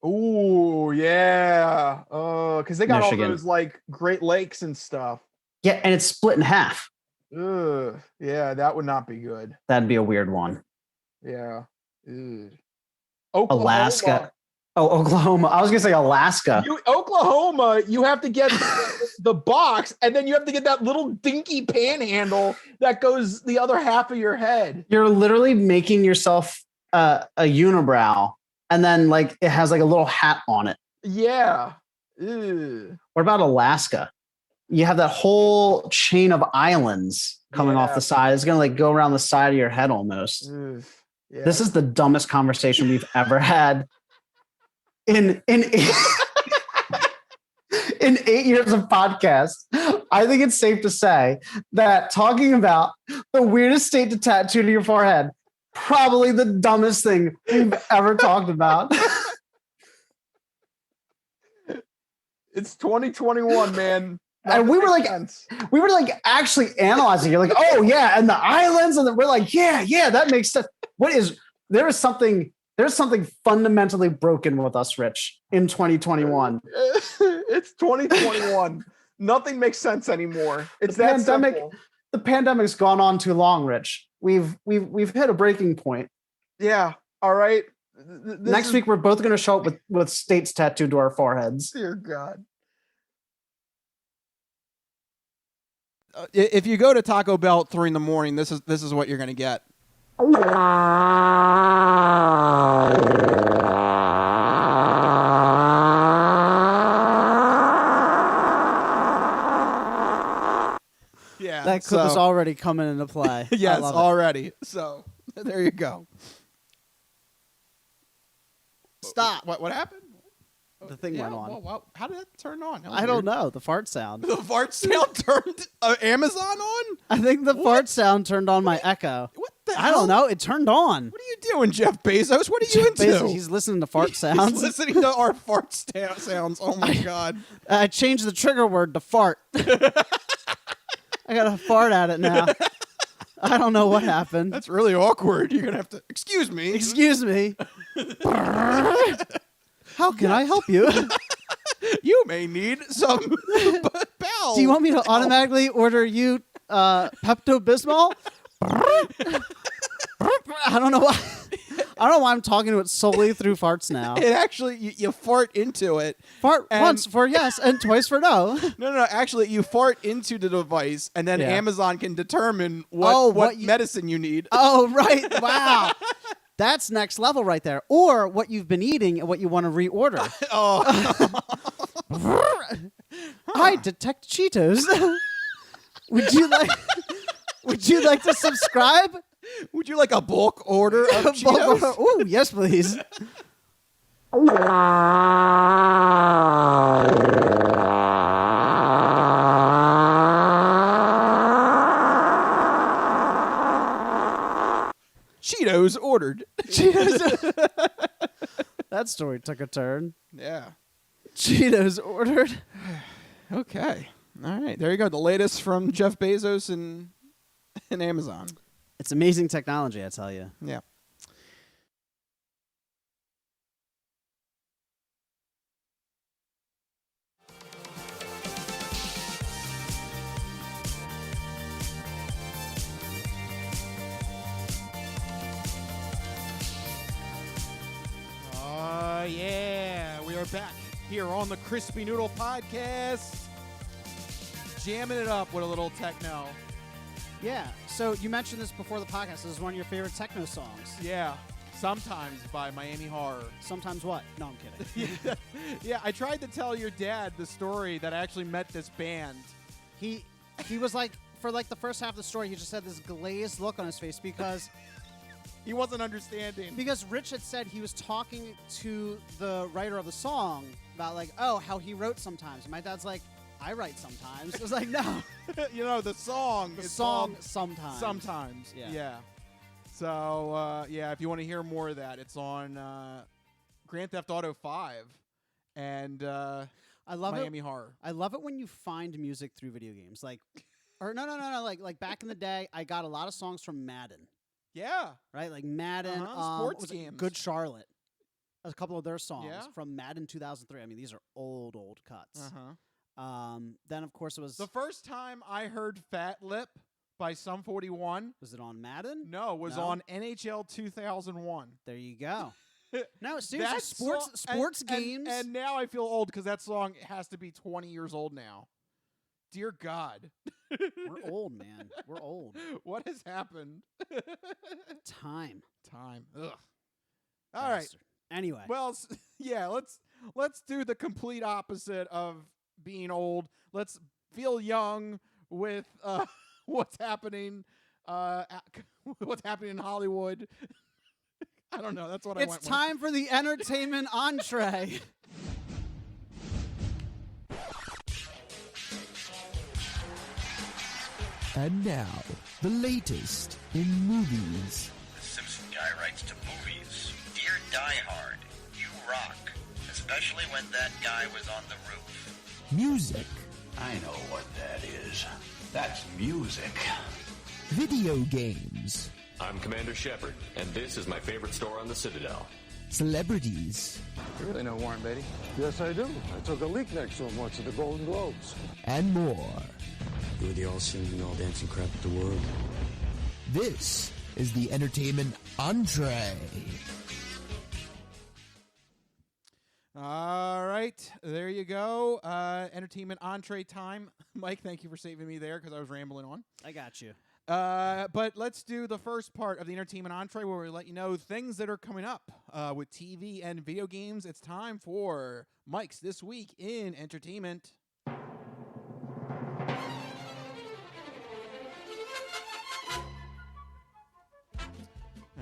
Ooh, yeah. Because they got Michigan. All those like Great Lakes and stuff. Yeah, and it's split in half. Ugh, yeah, that would not be good. That'd be a weird one. Yeah. Alaska. Oh, Oklahoma. I was going to say Alaska. Oklahoma, you have to get the box, and then you have to get that little dinky panhandle that goes the other half of your head. You're literally making yourself a unibrow, and then like it has like a little hat on it. Yeah. Ew. What about Alaska? You have that whole chain of islands coming off the side. It's going to like go around the side of your head almost. Yeah. This is the dumbest conversation we've ever had. In 8 years of podcast, I think it's safe to say that talking about the weirdest state to tattoo to your forehead, probably the dumbest thing we've ever talked about. It's 2021, man. And we were like actually analyzing. You're like, oh yeah, and the islands, and we're like, yeah, that makes sense. There's something fundamentally broken with us, Rich, in 2021. It's 2021. Nothing makes sense anymore. It's that pandemic. Simple. The pandemic's gone on too long, Rich. We've hit a breaking point. Yeah. All right. Next week we're both going to show up with states tattooed to our foreheads. Dear God. if you go to Taco Bell at 3 a.m, this is what you're going to get. Yeah, that clip is already coming into play. Yes, already. So there you go. Stop. What happened? The thing went on. Well, how did that turn on? I don't know. The fart sound. The fart sound turned Amazon on? I think the fart sound turned on my Echo. What the hell? I don't know. It turned on. What are you doing, Jeff Bezos? What are you into? Bezos, he's listening to fart sounds. He's listening to our fart sounds. Oh, my God. I changed the trigger word to fart. I got to fart at it now. I don't know what happened. That's really awkward. You're going to have to... Excuse me. Excuse me. How can I help you? You may need some bowel. Do you want me to automatically order you Pepto-Bismol? I don't know why. I don't know why I'm talking to it solely through farts now. It actually, you fart into it. Fart once for yes and twice for no. No. Actually, you fart into the device, and then Amazon can determine what medicine you need. Oh, right. Wow. That's next level right there. Or what you've been eating and what you want to reorder. I detect Cheetos. Would you like to subscribe? Would you like a bulk order of Cheetos? Oh, yes, please. Cheetos ordered. Cheetos. That story took a turn. Yeah. Cheetos ordered. Okay. All right. There you go. The latest from Jeff Bezos and Amazon. It's amazing technology, I tell you. Yeah. Yeah, we are back here on the Crispy Noodle Podcast, jamming it up with a little techno. Yeah, so you mentioned this before the podcast. This is one of your favorite techno songs. Yeah, sometimes by Miami Horror. Sometimes what? No, I'm kidding. Yeah, I tried to tell your dad the story that I actually met this band. He was like, for like the first half of the story, he just had this glazed look on his face because... He wasn't understanding. Because Rich had said he was talking to the writer of the song about like, oh, how he wrote sometimes. And my dad's like, I write sometimes. I was like, no. You know, the song. The song sometimes. Sometimes. Yeah. So, if you want to hear more of that, it's on Grand Theft Auto 5 and I love Miami Horror. I love it when you find music through video games. Like, or no. Like back in the day, I got a lot of songs from Madden. Yeah. Right? Like Madden. Sports games. Good Charlotte. A couple of their songs Yeah. from Madden 2003. I mean, these are old cuts. Uh-huh. Then, of course, it was... The first time I heard Fat Lip by Sum 41... Was it on Madden? No, it was on NHL 2001. There you go. No, seriously, sports games... And now I feel old because that song has to be 20 years old now. Dear God. We're old, man. We're old. What has happened? Time. Ugh. All right. Anyway. Well, yeah, let's do the complete opposite of being old. Let's feel young with what's happening in Hollywood. I don't know. That's what I went with. It's time for the entertainment entree. And now, the latest in movies. The Simpson guy writes to movies. Dear Die Hard, you rock. Especially when that guy was on the roof. Music. I know what that is. That's music. Video games. I'm Commander Shepard, and this is my favorite store on the Citadel. Celebrities. You really know Warren Beatty? Yes, I do. I took a leak next to him once at the Golden Globes. And more. You were the all-singing, all-dancing crap of the world. This is the entertainment entree. All right, there you go. Entertainment entree time. Mike, thank you for saving me there because I was rambling on. I got you. But let's do the first part of the entertainment entree where we let you know things that are coming up with TV and video games. It's time for Mike's This Week in Entertainment.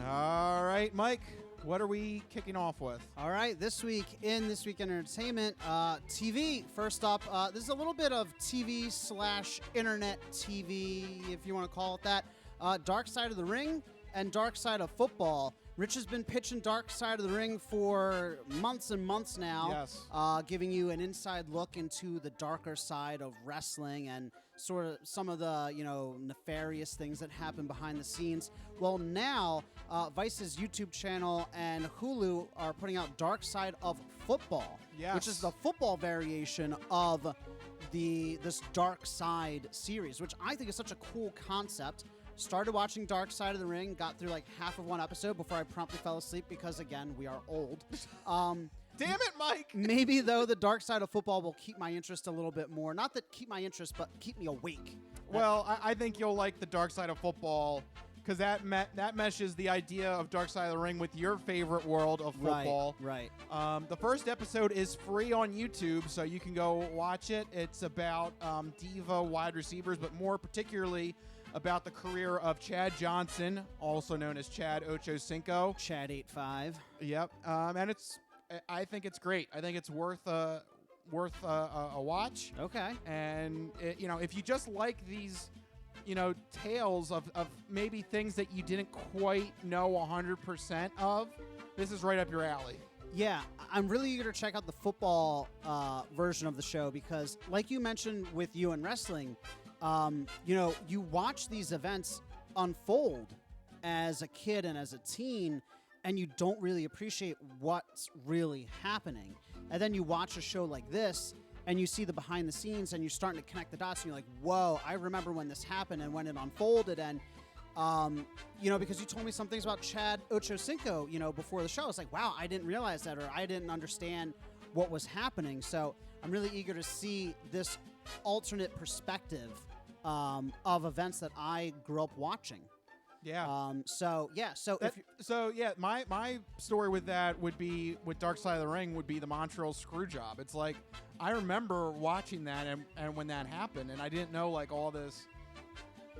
All right, Mike, what are we kicking off with? All right, this week in Entertainment, TV. First up, this is a little bit of TV/internet TV, if you want to call it that. Dark Side of the Ring and Dark Side of Football. Rich has been pitching Dark Side of the Ring for months and months now, yes. Giving you an inside look into the darker side of wrestling and sort of some of the, nefarious things that happen behind the scenes. Well, now Vice's YouTube channel and Hulu are putting out Dark Side of Football, yes. which is the football variation of this Dark Side series, which I think is such a cool concept. Started watching Dark Side of the Ring, got through like half of one episode before I promptly fell asleep because, again, we are old. Damn it, Mike! Maybe, though, the Dark Side of Football will keep my interest a little bit more. Not that keep my interest, but keep me awake. Well, I think you'll like the Dark Side of Football because that meshes the idea of Dark Side of the Ring with your favorite world of football. Right. The first episode is free on YouTube, so you can go watch it. It's about diva wide receivers, but more particularly about the career of Chad Johnson, also known as Chad Ochocinco. Chad 8'5". Yep. And I think it's great. I think it's worth a watch. Okay. And if you just like these, tales of maybe things that you didn't quite know 100% of, this is right up your alley. Yeah, I'm really eager to check out the football version of the show because, like you mentioned with you and wrestling, you watch these events unfold as a kid and as a teen, and you don't really appreciate what's really happening. And then you watch a show like this, and you see the behind the scenes, and you're starting to connect the dots, and you're like, whoa, I remember when this happened and when it unfolded. And, because you told me some things about Chad Ochocinco, before the show. I was like, wow, I didn't realize that, or I didn't understand what was happening. So I'm really eager to see this alternate perspective of events that I grew up watching. Yeah. My story with that would be with Dark Side of the Ring would be the Montreal Screwjob. It's like I remember watching that and when that happened, and I didn't know like all this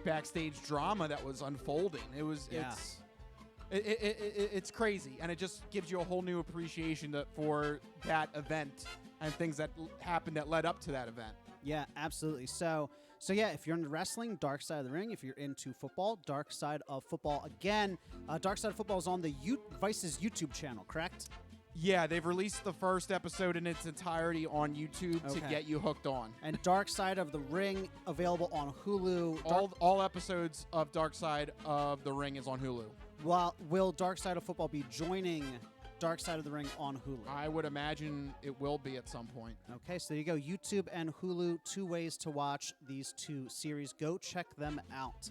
backstage drama that was unfolding. It's crazy, and it just gives you a whole new appreciation for that event and things that happened that led up to that event. Yeah, absolutely. So yeah, if you're into wrestling, Dark Side of the Ring. If you're into football, Dark Side of Football. Again, Dark Side of Football is on the Vice's YouTube channel, correct? Yeah, they've released the first episode in its entirety on YouTube to get you hooked on. And Dark Side of the Ring available on Hulu. All episodes of Dark Side of the Ring is on Hulu. Well, will Dark Side of Football be joining Dark Side of the Ring on Hulu? I would imagine it will be at some point. Okay, so there you go. YouTube and Hulu, two ways to watch these two series. Go check them out.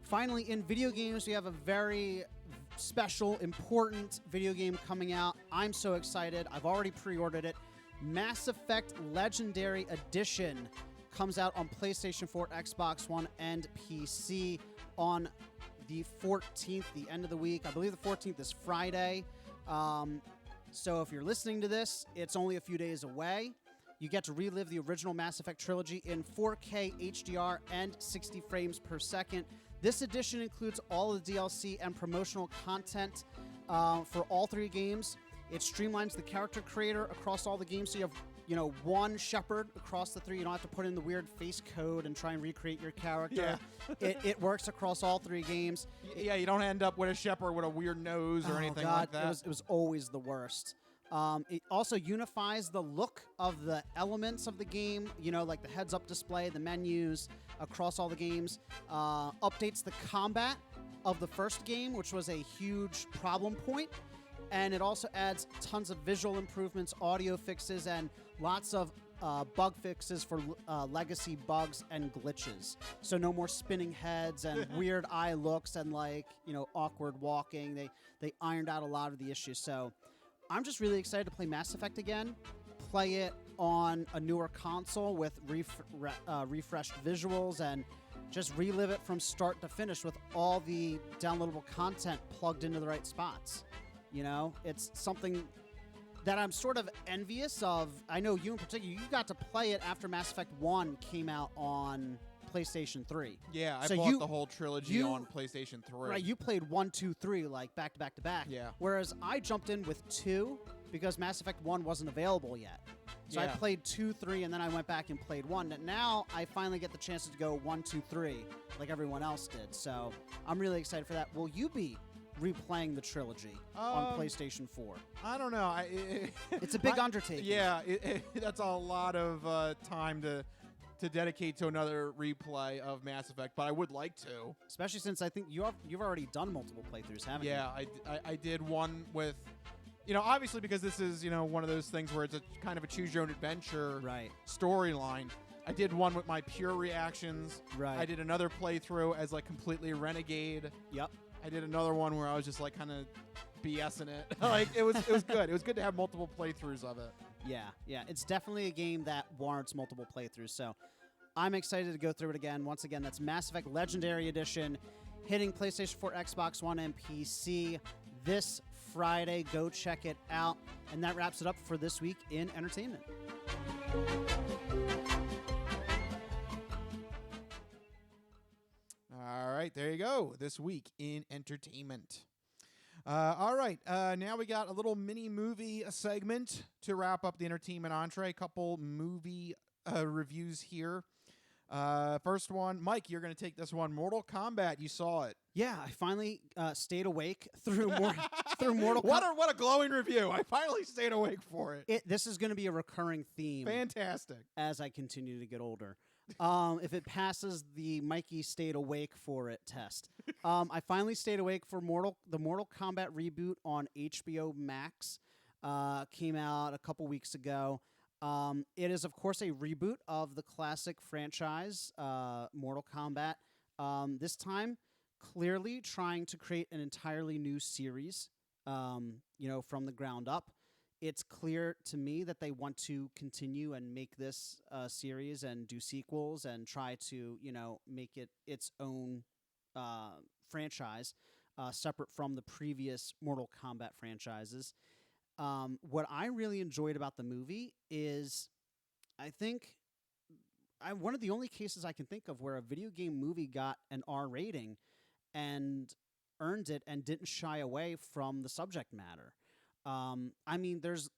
Finally, in video games, we have a very special, important video game coming out. I'm so excited. I've already pre-ordered it. Mass Effect Legendary Edition comes out on PlayStation 4, Xbox One, and PC on the 14th, the end of the week. I believe the 14th is Friday. So if you're listening to this, it's only a few days away. You get to relive the original Mass Effect trilogy in 4K HDR and 60 frames per second. This edition includes all the DLC and promotional content for all three games. It streamlines the character creator across all the games, so you have one Shepard across the three. You don't have to put in the weird face code and try and recreate your character. Yeah. It works across all three games. Yeah, you don't end up with a Shepard with a weird nose or anything like that. It was always the worst. It also unifies the look of the elements of the game, like the heads-up display, the menus across all the games. Updates the combat of the first game, which was a huge problem point. And it also adds tons of visual improvements, audio fixes, and lots of bug fixes for legacy bugs and glitches. So no more spinning heads and weird eye looks and awkward walking. They ironed out a lot of the issues. So I'm just really excited to play Mass Effect again. play it on a newer console with refreshed visuals and just relive it from start to finish with all the downloadable content plugged into the right spots. You know, it's something that I'm sort of envious of. I know you in particular, you got to play it after Mass Effect 1 came out on PlayStation 3. Yeah, I bought the whole trilogy on PlayStation 3. Right, you played 1, 2, 3 like back to back to back. Yeah. Whereas I jumped in with 2 because Mass Effect 1 wasn't available yet. So I played 2, 3, and then I went back and played 1. And now I finally get the chance to go 1, 2, 3 like everyone else did. So I'm really excited for that. Will you be replaying the trilogy on PlayStation 4? I don't know. It's a big undertaking. Yeah, that's a lot of time to dedicate to another replay of Mass Effect, but I would like to. Especially since I think you've already done multiple playthroughs, haven't you? Yeah, I did one with, obviously because this is, one of those things where it's a kind of a choose your own adventure storyline. I did one with my pure reactions. Right. I did another playthrough as like completely renegade. Yep. I did another one where I was just like kind of BSing it. Like it was good. It was good to have multiple playthroughs of it. Yeah. It's definitely a game that warrants multiple playthroughs. So I'm excited to go through it again. Once again, that's Mass Effect Legendary Edition hitting PlayStation 4, Xbox One, and PC this Friday. Go check it out. And that wraps it up for this week in entertainment. All right, there you go. This week in entertainment. All right, now we got a little mini movie segment to wrap up the entertainment entree. A couple movie reviews here. First one, Mike, you're going to take this one. Mortal Kombat, you saw it. Yeah, I finally stayed awake through Mortal Kombat. What a glowing review. I finally stayed awake for it. This is going to be a recurring theme. Fantastic. As I continue to get older. If it passes the Mikey stayed awake for it test. I finally stayed awake for the Mortal Kombat reboot on HBO Max. Came out a couple weeks ago. It is, of course, a reboot of the classic franchise, Mortal Kombat. This time, clearly trying to create an entirely new series, from the ground up. It's clear to me that they want to continue and make this series and do sequels and try to, make it its own franchise, separate from the previous Mortal Kombat franchises. What I really enjoyed about the movie is, I think, one of the only cases I can think of where a video game movie got an R rating and earned it and didn't shy away from the subject matter. I mean, there's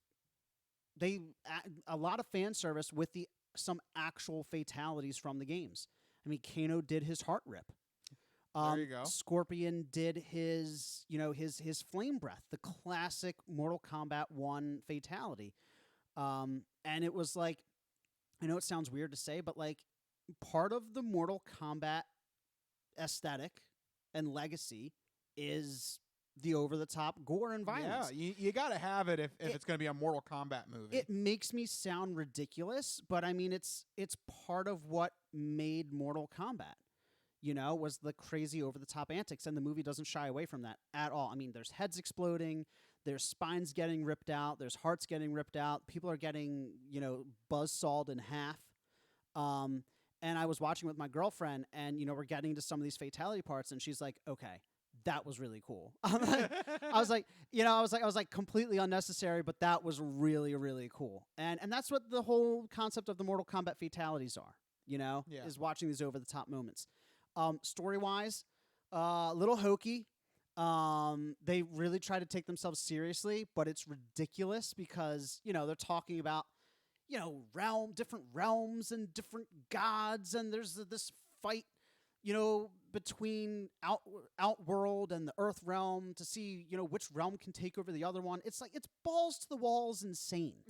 a lot of fan service with some actual fatalities from the games. I mean, Kano did his heart rip. There you go. Scorpion did his flame breath, the classic Mortal Kombat 1 fatality. And it was like, I know it sounds weird to say, but like part of the Mortal Kombat aesthetic and legacy is the over-the-top gore and violence. Yeah, you got to have it if it's going to be a Mortal Kombat movie. It makes me sound ridiculous, but I mean, it's part of what made Mortal Kombat, was the crazy over-the-top antics, and the movie doesn't shy away from that at all. I mean, there's heads exploding, there's spines getting ripped out, there's hearts getting ripped out, people are getting, buzzsawed in half. And I was watching with my girlfriend, and, we're getting to some of these fatality parts, and she's like, okay, that was really cool. I was like completely unnecessary, but that was really, really cool. And that's what the whole concept of the Mortal Kombat fatalities are, is watching these over the top moments. Story-wise, a little hokey. They really try to take themselves seriously, but it's ridiculous because, they're talking about, different realms and different gods, and there's this fight, between Outworld and the Earth realm to see, which realm can take over the other one. It's like, it's balls to the walls insane.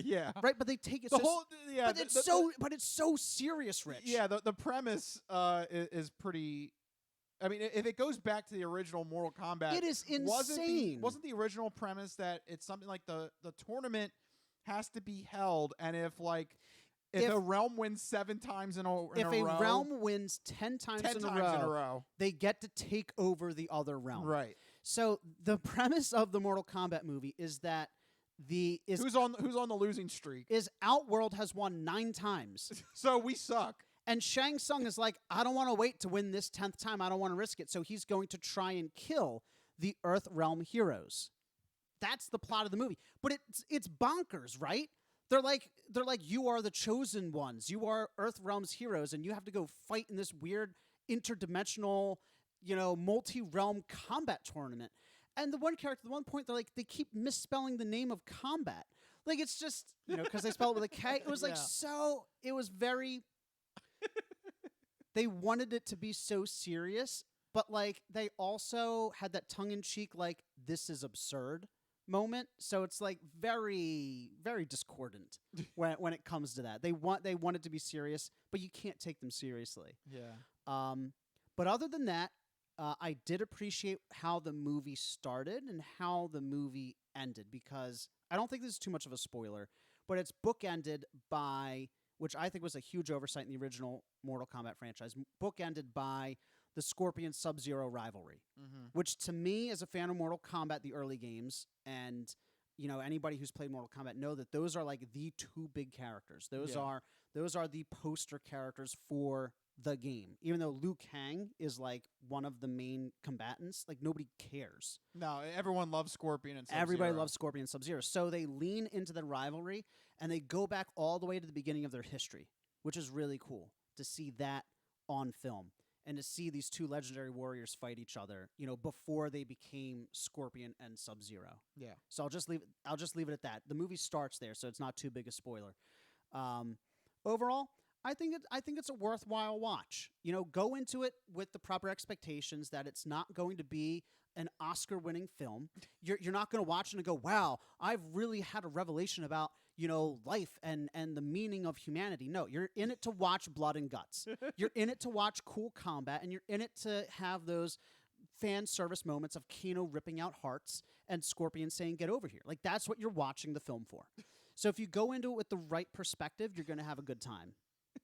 Yeah. Right, but they take it but it's so serious, Rich. Yeah, the premise is pretty. I mean, if it goes back to the original Mortal Kombat, it is insane. Wasn't the original premise that it's something like the tournament has to be held, and if a realm wins 7 times in a row, if a realm wins 10 times in a row, they get to take over the other realm. Right. So the premise of the Mortal Kombat movie is that Who's on the losing streak? Is Outworld has won 9 times. So we suck. And Shang Tsung is like, I don't want to wait to win this 10th time. I don't want to risk it. So he's going to try and kill the Earth Realm heroes. That's the plot of the movie. But it's bonkers, right? They're like, you are the chosen ones. You are Earth Realm's heroes, and you have to go fight in this weird interdimensional, multi-realm combat tournament. And the one character, at one point, they keep misspelling the name of combat. Like, it's just, because they spell it with a K. It was like it was very... They wanted it to be so serious, but they also had that tongue-in-cheek, this is absurd moment. So it's very, very discordant when it comes to that. They want it to be serious, but you can't take them seriously. Yeah. But other than that, I did appreciate how the movie started and how the movie ended, because I don't think this is too much of a spoiler, but it's bookended by, which I think was a huge oversight in the original Mortal Kombat franchise, bookended by the Scorpion Sub-Zero rivalry, which to me, as a fan of Mortal Kombat, the early games, and anybody who's played Mortal Kombat know that those are the 2 big characters. Those are the poster characters for the game. Even though Liu Kang is one of the main combatants, nobody cares. No, everyone loves Scorpion and Sub-Zero. Everybody loves Scorpion and Sub-Zero. So they lean into the rivalry, and they go back all the way to the beginning of their history, which is really cool to see that on film and to see these 2 legendary warriors fight each other, before they became Scorpion and Sub-Zero. Yeah. So I'll just leave it at that. The movie starts there, so it's not too big a spoiler. Overall, I think it's a worthwhile watch. Go into it with the proper expectations that it's not going to be an Oscar-winning film. You're not going to watch it and go, wow, I've really had a revelation about, life and the meaning of humanity. No, you're in it to watch blood and guts. You're in it to watch cool combat, and you're in it to have those fan service moments of Kano ripping out hearts and Scorpion saying, get over here. That's what you're watching the film for. So if you go into it with the right perspective, you're going to have a good time.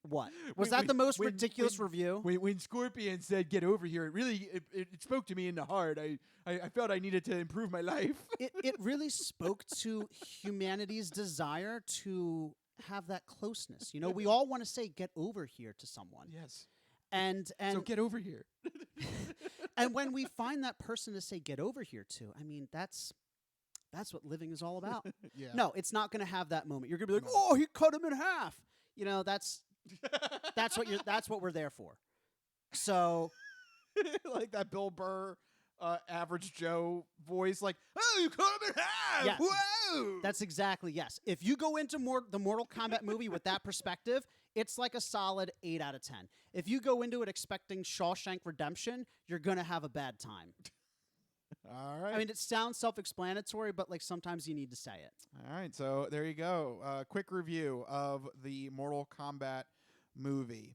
What? Was that the most ridiculous review? When Scorpion said, get over here, it really it spoke to me in the heart. I felt I needed to improve my life. It really spoke to humanity's desire to have that closeness. We all want to say, get over here to someone. Yes. And so get over here. And when we find that person to say, get over here to, that's what living is all about. Yeah. No, it's not going to have that moment. You're going to be like, oh, he cut him in half. That's what we're there for. So, like that Bill Burr, average Joe voice, oh, you cut him in half. Yeah. Whoa! That's exactly, yes. If you go into the Mortal Kombat movie with that perspective, it's like a solid 8 out of 10. If you go into it expecting Shawshank Redemption, you're gonna have a bad time. All right. It sounds self-explanatory, but sometimes you need to say it. All right, so there you go. Quick review of the Mortal Kombat movie.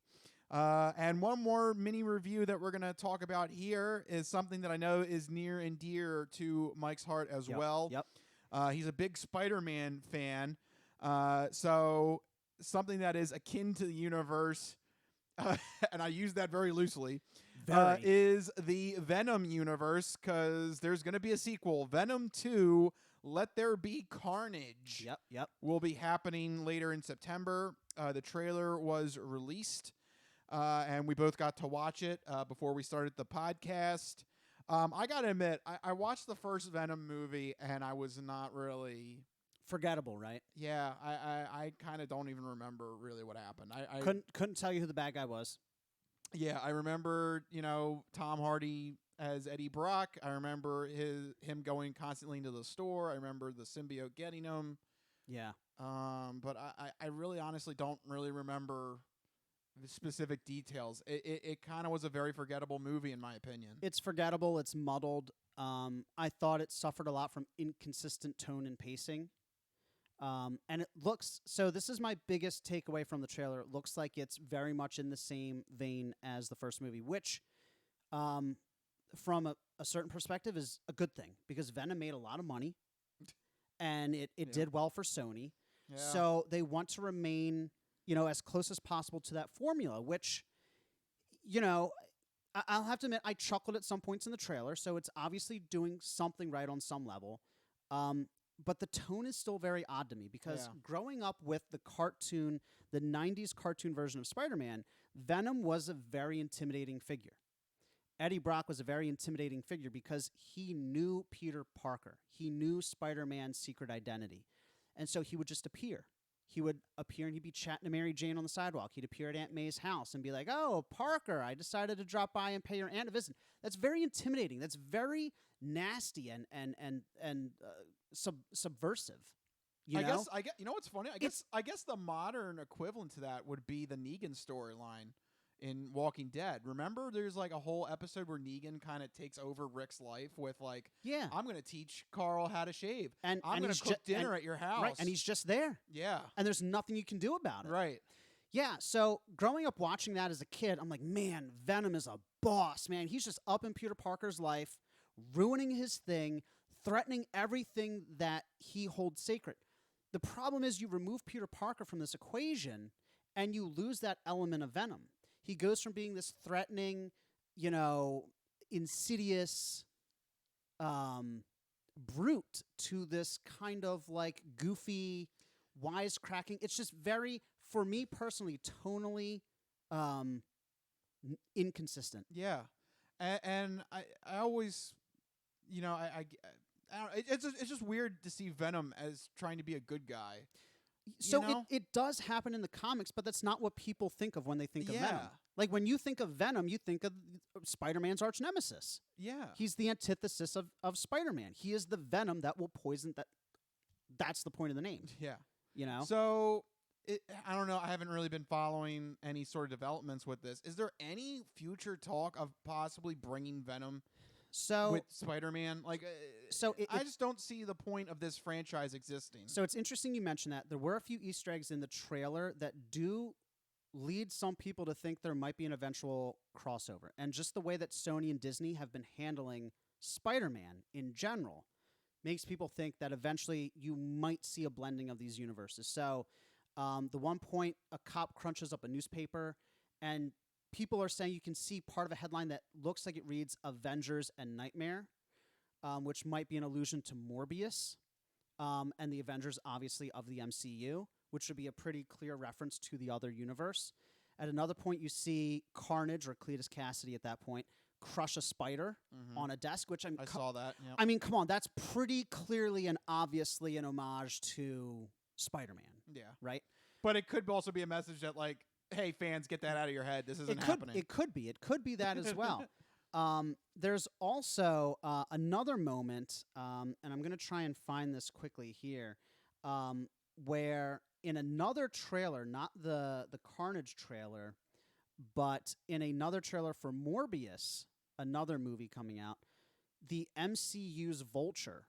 And one more mini review that we're going to talk about here is something that I know is near and dear to Mike's heart as well. Yep. He's a big Spider-Man fan. So something that is akin to the universe, and I use that very loosely, is the Venom universe, because there's going to be a sequel. Venom 2, Let There Be Carnage. Yep. Will be happening later in September. The trailer was released, and we both got to watch it before we started the podcast. I got to admit, I watched the first Venom movie, and I was not really... Forgettable, right? Yeah, I kind of don't even remember really what happened. I couldn't tell you who the bad guy was. Yeah, I remember, Tom Hardy as Eddie Brock. I remember him going constantly into the store. I remember the symbiote getting him. Yeah. But I really honestly don't really remember the specific details. It kind of was a very forgettable movie, in my opinion. It's forgettable. It's muddled. I thought it suffered a lot from inconsistent tone and pacing. And it looks, so this is my biggest takeaway from the trailer. It looks like it's very much in the same vein as the first movie, which, from a certain perspective, is a good thing, because Venom made a lot of money, and it did well for Sony. Yeah. So they want to remain, as close as possible to that formula, which, I'll have to admit, I chuckled at some points in the trailer, so it's obviously doing something right on some level. but the tone is still very odd to me because growing up with the cartoon, the 90s cartoon version of Spider-Man, Venom was a very intimidating figure. Eddie Brock was a very intimidating figure because he knew Peter Parker. He knew Spider-Man's secret identity. And so he would just appear. He would appear and he'd be chatting to Mary Jane on the sidewalk. He'd appear at Aunt May's house and be like, "Oh, Parker, I decided to drop by and pay your aunt a visit." That's very intimidating. That's very nasty and subversive. You know what's funny? I guess the modern equivalent to that would be the Negan storyline in Walking Dead. Remember, there's like a whole episode where Negan kind of takes over Rick's life with like, I'm going to teach Carl how to shave, and I'm going to cook dinner at your house, right? And he's just there, and there's nothing you can do about it, right? Yeah. So growing up watching that as a kid, I'm like, man, Venom is a boss, man. He's just up in Peter Parker's life, ruining his thing, threatening everything that he holds sacred. The problem is you remove Peter Parker from this equation, and you lose that element of Venom. He goes from being this threatening, insidious brute to this kind of like goofy, wisecracking. It's just very, for me personally, tonally inconsistent. Yeah. And I always, I don't, it's just weird to see Venom as trying to be a good guy. So it does happen in the comics, but that's not what people think of when they think of Venom. Like when you think of Venom, you think of Spider-Man's arch nemesis. Yeah. He's the antithesis of Spider-Man. He is the venom that will poison that's the point of the name. Yeah. So I don't know. I haven't really been following any sort of developments with this. Is there any future talk of possibly bringing Venom with Spider-Man? I just don't see the point of this franchise existing. So it's interesting you mentioned that. There were a few Easter eggs in the trailer that do lead some people to think there might be an eventual crossover. And just the way that Sony and Disney have been handling Spider-Man in general makes people think that eventually you might see a blending of these universes. So the one point a cop crunches up a newspaper and people are saying you can see part of a headline that looks like it reads Avengers and Nightmare, which might be an allusion to Morbius and the Avengers, obviously, of the MCU, which would be a pretty clear reference to the other universe. At another point, you see Carnage, or Cletus Cassidy at that point, crush a spider on a desk, which I saw that. Yep. I mean, come on, that's pretty clearly and obviously an homage to Spider-Man. Yeah. Right? But it could also be a message that, like, hey, fans, get that out of your head. This isn't happening. It could be. It could be that as well. There's also another moment, and I'm going to try and find this quickly here, where in another trailer, not the Carnage trailer, but in another trailer for Morbius, another movie coming out, the MCU's Vulture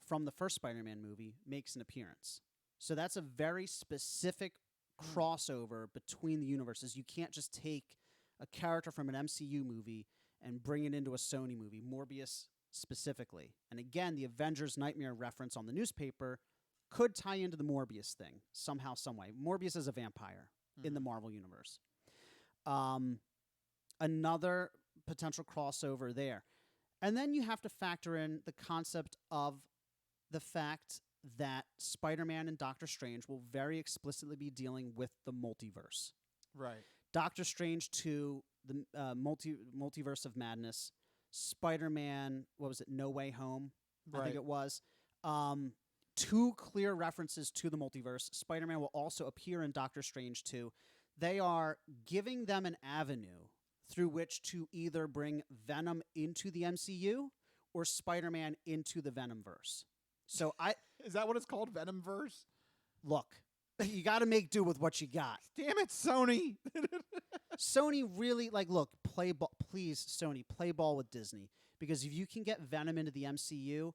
from the first Spider-Man movie makes an appearance. So that's a very specific crossover between the universes. You can't just take a character from an MCU movie and bring it into a Sony movie, Morbius specifically. And again, the Avengers Nightmare reference on the newspaper could tie into the Morbius thing somehow, some way. Morbius is a vampire in the Marvel universe. Another potential crossover there. And then you have to factor in the concept of the fact that Spider-Man and Doctor Strange will very explicitly be dealing with the multiverse. Right. Doctor Strange 2, the Multiverse of Madness. Spider-Man, what was it, No Way Home, I think it was. Two clear references to the multiverse. Spider-Man will also appear in Doctor Strange 2. They are giving them an avenue through which to either bring Venom into the MCU or Spider-Man into the VenomVerse. So Is that what it's called, VenomVerse? Look, you got to make do with what you got. Damn it, Sony. Sony really, look, please, Sony, play ball with Disney. Because if you can get Venom into the MCU,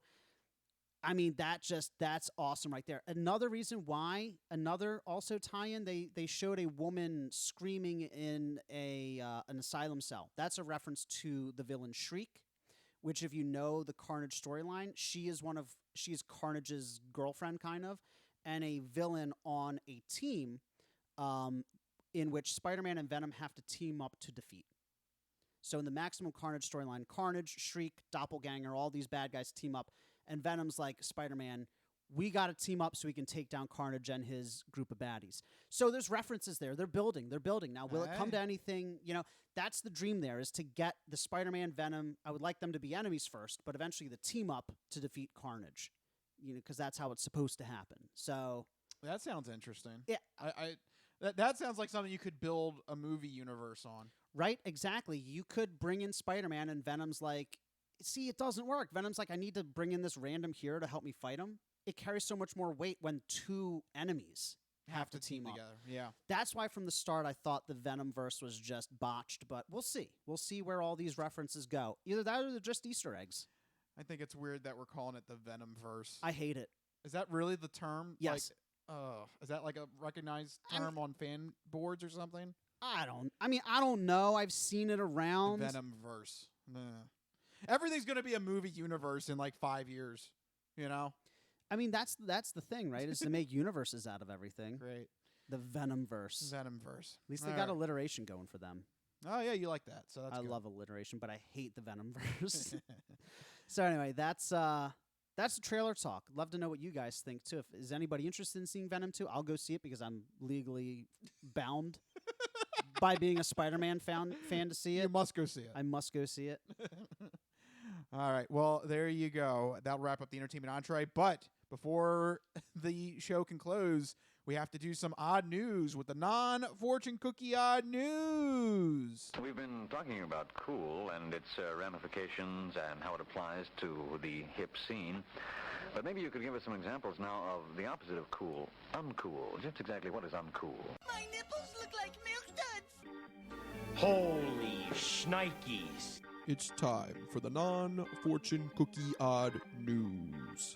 I mean, that's awesome right there. Another reason why, another also tie-in, they showed a woman screaming in an asylum cell. That's a reference to the villain Shriek, which if you know the Carnage storyline, she's Carnage's girlfriend, kind of, and a villain on a team in which Spider-Man and Venom have to team up to defeat. So in the Maximum Carnage storyline, Carnage, Shriek, Doppelganger, all these bad guys team up, and Venom's like, Spider-Man, we got to team up so we can take down Carnage and his group of baddies. So there's references there. They're building. Now, will it come to anything? That's the dream there, is to get the Spider-Man, Venom. I would like them to be enemies first, but eventually the team up to defeat Carnage, because that's how it's supposed to happen. So that sounds interesting. Yeah. That sounds like something you could build a movie universe on. Right, exactly. You could bring in Spider-Man and Venom's like, see, it doesn't work. Venom's like, I need to bring in this random hero to help me fight him. It carries so much more weight when two enemies have to team up together. Yeah. That's why from the start I thought the VenomVerse was just botched, but we'll see. We'll see where all these references go. Either that or they're just Easter eggs. I think it's weird that we're calling it the VenomVerse. I hate it. Is that really the term? Yes. Is that like a recognized term on fan boards or something? I don't know. I've seen it around. The VenomVerse. Everything's going to be a movie universe in like 5 years, That's the thing, right? Is to make universes out of everything. Great. The VenomVerse. VenomVerse. At least they got alliteration going for them. Oh yeah, you like that. So that's I good. love alliteration, but I hate the VenomVerse. So anyway, that's the trailer talk. Love to know what you guys think too. Is anybody interested in seeing Venom 2? I'll go see it because I'm legally bound by being a Spider-Man fan to see it. You must go see it. I must go see it. All right. Well, there you go. That'll wrap up the entertainment entree. But before the show can close, we have to do some odd news with the non-fortune cookie odd news. We've been talking about cool and its ramifications and how it applies to the hip scene. But maybe you could give us some examples now of the opposite of cool, uncool. Just exactly what is uncool? My nipples look like milk duds. Holy shnikes. It's time for the non-fortune cookie odd news.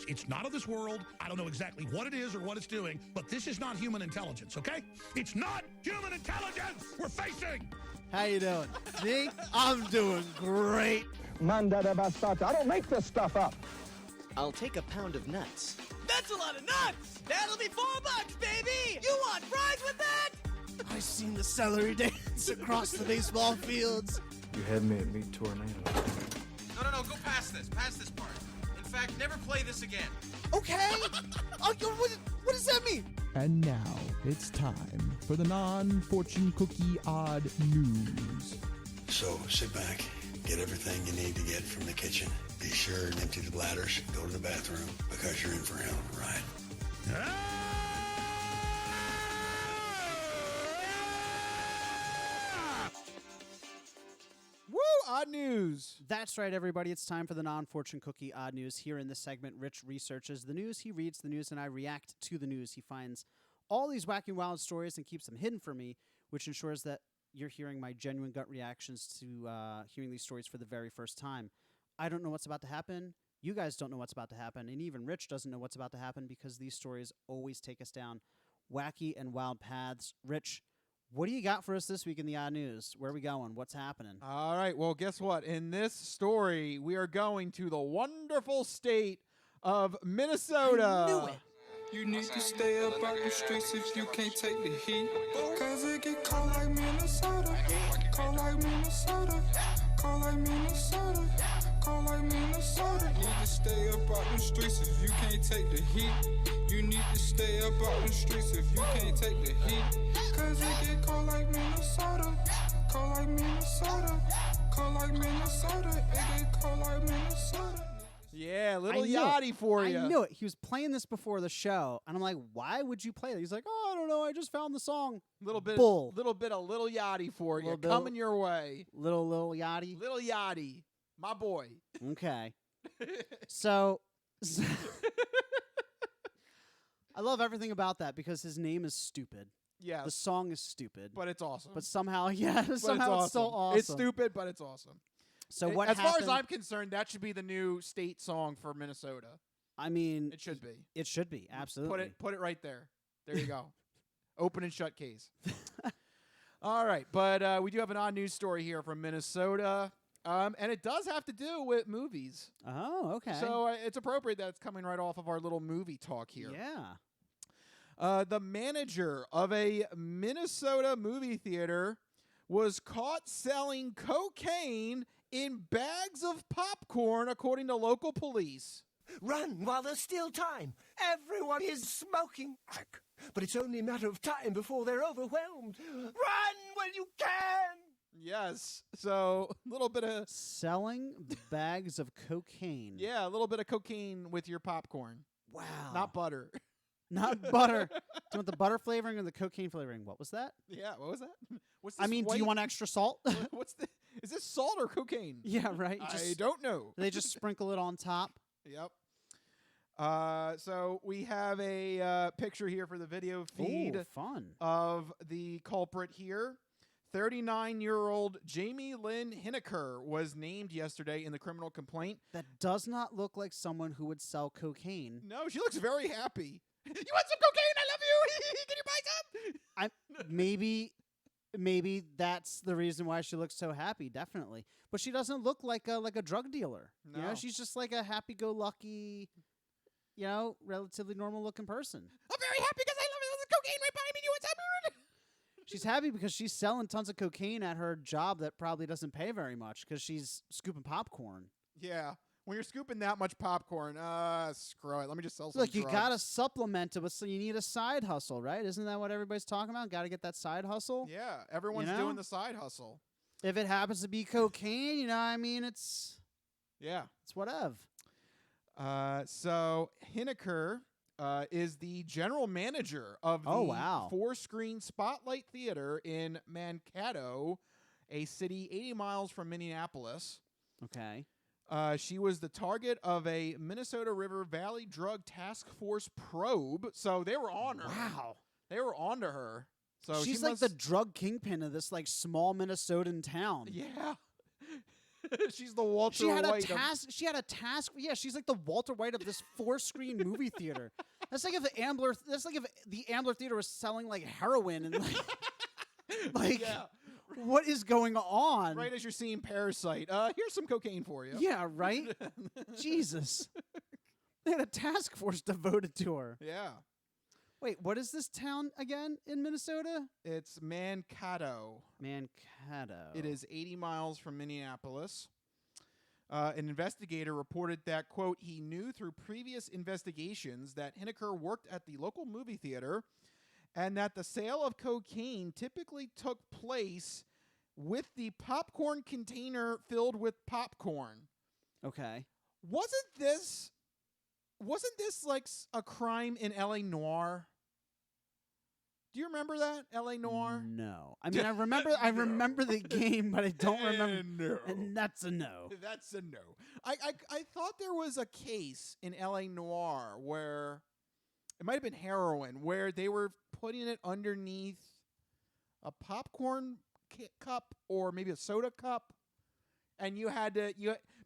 It's not of this world. I don't know exactly what it is or what it's doing, but this is not human intelligence, okay? It's not human intelligence we're facing! How you doing? Me? I'm doing great. Manda bastata. I don't make this stuff up. I'll take a pound of nuts. That's a lot of nuts! That'll be $4, baby! You want fries with that? I've seen the celery dance across the baseball fields. You had me at Meat Tornado. No, go past this. Past this part. In fact, never play this again. Okay. What does that mean? And now it's time for the non-fortune cookie odd news. So sit back, get everything you need to get from the kitchen. Be sure and empty the bladders. Go to the bathroom because you're in for a hell of a ride. Woo! Odd news. That's right, everybody. It's time for the non-fortune cookie odd news. Here in this segment, Rich researches the news, he reads the news, and I react to the news. He finds all these wacky, wild stories and keeps them hidden from me, which ensures that you're hearing my genuine gut reactions to hearing these stories for the very first time. I don't know what's about to happen. You guys don't know what's about to happen. And even Rich doesn't know what's about to happen because these stories always take us down wacky and wild paths. Rich, what do you got for us this week in the odd news? Where are we going? What's happening? All right. Well, guess what? In this story, we are going to the wonderful state of Minnesota. I knew it. You need to stay up out the streets if you can't take the heat. Cause it get cold like Minnesota. Cold like Minnesota. Cold like Minnesota. Cold like Minnesota. Need to stay up out the streets if you can't take the heat. You need to stay up out the streets if you can't take the heat. Cause it get cold like Minnesota. Cold like Minnesota. Cold like Minnesota. It get cold like Minnesota. Yeah, little Yachty for you. I knew it. He was playing this before the show, and I'm like, why would you play that? He's like, oh, I don't know. I just found the song. Little bit of little Yachty for you. Coming your way. Little Yachty. Little Yachty. My boy. Okay. So I love everything about that because his name is stupid. Yeah. The song is stupid. But it's awesome. But somehow, it's so awesome. It's stupid, but it's awesome. So what as happened, far as I'm concerned, that should be the new state song for Minnesota. I mean, it should be. It should be, absolutely. Put it right there. There you go. Open and shut case. All right, but we do have an odd news story here from Minnesota, and it does have to do with movies. Oh, okay. So it's appropriate that it's coming right off of our little movie talk here. Yeah. The manager of a Minnesota movie theater was caught selling cocaine in bags of popcorn, according to local police. Run while there's still time. Everyone is smoking crack. But it's only a matter of time before they're overwhelmed. Run when you can! Yes. So a little bit of selling bags of cocaine. Yeah, a little bit of cocaine with your popcorn. Wow. Not butter. Not butter. Do you want the butter flavoring or the cocaine flavoring? What was that? Yeah, what was that? What's this I mean, do you want extra salt? What's the? Is this salt or cocaine? Yeah, right. I don't know. They just sprinkle it on top. Yep. So we have a picture here for the video feed. Ooh, fun. Of the culprit here. 39-year-old Jamie Lynn Hineker was named yesterday in the criminal complaint. That does not look like someone who would sell cocaine. No, she looks very happy. You want some cocaine? I love you. Can you buy some? Maybe that's the reason why she looks so happy. Definitely, but she doesn't look like a drug dealer. No. You know, she's just like a happy-go-lucky, relatively normal-looking person. I'm very happy because I love it. There's cocaine right behind me. You want some? She's happy because she's selling tons of cocaine at her job that probably doesn't pay very much because she's scooping popcorn. Yeah. When you're scooping that much popcorn, screw it. Let me just sell some Look, you drugs. got to supplement it with, so you need a side hustle, right? Isn't that what everybody's talking about? Got to get that side hustle? Yeah, everyone's doing the side hustle. If it happens to be cocaine, it's... Yeah. It's whatever. So Hineker is the general manager of the 4-screen Spotlight Theater in Mankato, a city 80 miles from Minneapolis. Okay. She was the target of a Minnesota River Valley Drug Task Force probe, so they were on her. Wow. They were on to her. So she's like the drug kingpin of this small Minnesotan town. Yeah. She's the Walter White. She had a task. Yeah, she's like the Walter White of this 4-screen movie theater. That's like if the Ambler Theater was selling heroin and yeah. What is going on? Right as you're seeing Parasite. Here's some cocaine for you. Yeah, right? Jesus. They had a task force devoted to her. Yeah. Wait, what is this town again in Minnesota? It's Mankato. Mankato. It is 80 miles from Minneapolis. An investigator reported that, quote, he knew through previous investigations that Hineker worked at the local movie theater and that the sale of cocaine typically took place with the popcorn container filled with popcorn. Okay. Wasn't this like a crime in L.A. Noire? Do you remember that, L.A. Noire? No. I mean, I remember the game, but I don't remember. No. And that's a no. That's a no. I thought there was a case in L.A. Noire where it might have been heroin, where they were putting it underneath a popcorn cup or maybe a soda cup, and you had to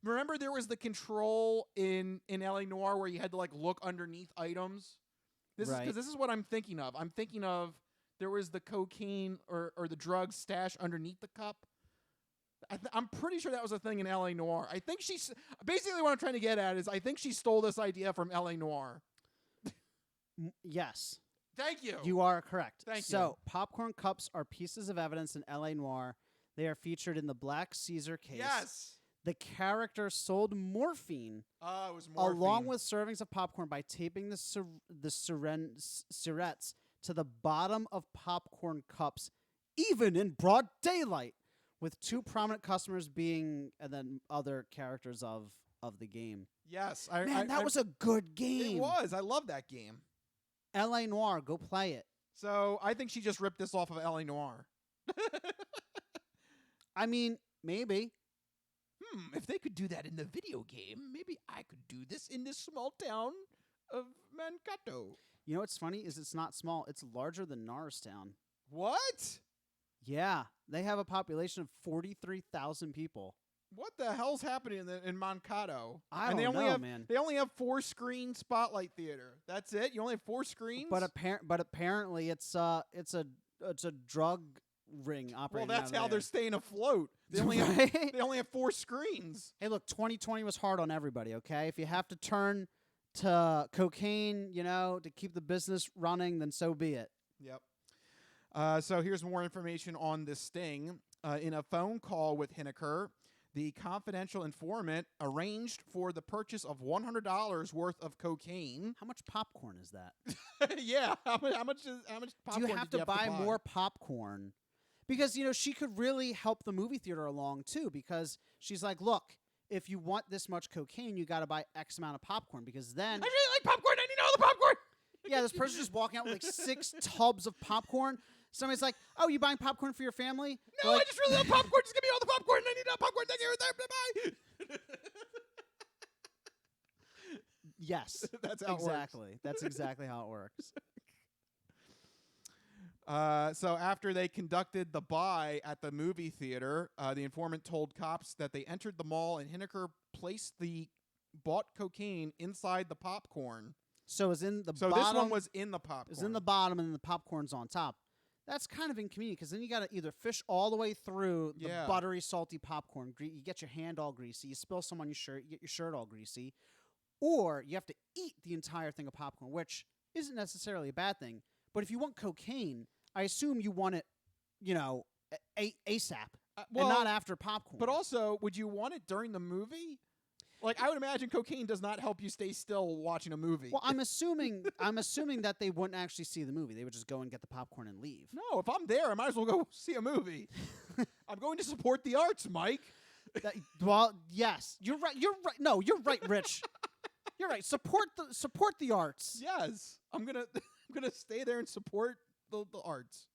remember there was the control in L.A. Noire where you had to look underneath items. This is what I'm thinking of. I'm thinking of there was the cocaine or the drug stash underneath the cup. I'm pretty sure that was a thing in L.A. Noire. I think basically what I'm trying to get at is I think she stole this idea from L.A. Noire. Yes. Thank you. You are correct. Thank you. So, popcorn cups are pieces of evidence in L.A. Noire. They are featured in the Black Caesar case. Yes. The character sold morphine. It was morphine. Along with servings of popcorn by taping the syrettes to the bottom of popcorn cups, even in broad daylight, with 2 prominent customers being and then other characters of the game. Yes. That was a good game. It was. I love that game. L.A. Noire, go play it. So I think she just ripped this off of L.A. Noire. I mean, maybe. If they could do that in the video game, maybe I could do this in this small town of Mankato. You know what's funny is it's not small. It's larger than Norristown. What? Yeah. They have a population of 43,000 people. What the hell's happening in Mankato? I don't know, man. They only have 4-screen Spotlight Theater. That's it? You only have 4 screens? But apparently it's a drug ring operating. Well, that's how they're staying afloat. They only have 4 screens. Hey, look, 2020 was hard on everybody, okay? If you have to turn to cocaine, to keep the business running, then so be it. Yep. So here's more information on this sting. In a phone call with Hineker, the confidential informant arranged for the purchase of $100 worth of cocaine. How much popcorn is that? Yeah, how much popcorn do you have did to buy more popcorn? Because, she could really help the movie theater along, too, because she's like, look, if you want this much cocaine, you got to buy X amount of popcorn, because then... I really like popcorn. I need all the popcorn. Yeah, this person's just walking out with like 6 tubs of popcorn. Somebody's like, oh, you buying popcorn for your family? No, I just really love popcorn. Just give me all the popcorn. I need all popcorn. Thank you. Bye. Yes. That's how exactly. it works. That's exactly how it works. So after they conducted the buy at the movie theater, the informant told cops that they entered the mall and Hineker placed the bought cocaine inside the popcorn. So it was in the So bottom. this one was in the popcorn. It was in the bottom and the popcorn's on top. That's kind of inconvenient because then you got to either fish all the way through the buttery, salty popcorn. You get your hand all greasy. You spill some on your shirt. You get your shirt all greasy. Or you have to eat the entire thing of popcorn, which isn't necessarily a bad thing. But if you want cocaine, I assume you want it, ASAP and not after popcorn. But also, would you want it during the movie? Like, I would imagine cocaine does not help you stay still watching a movie. Well, I'm assuming that they wouldn't actually see the movie. They would just go and get the popcorn and leave. No, if I'm there, I might as well go see a movie. I'm going to support the arts, Mike. Well, yes, you're right. You're right. No, you're right, Rich. You're right. Support the arts. Yes, I'm gonna stay there and support the arts.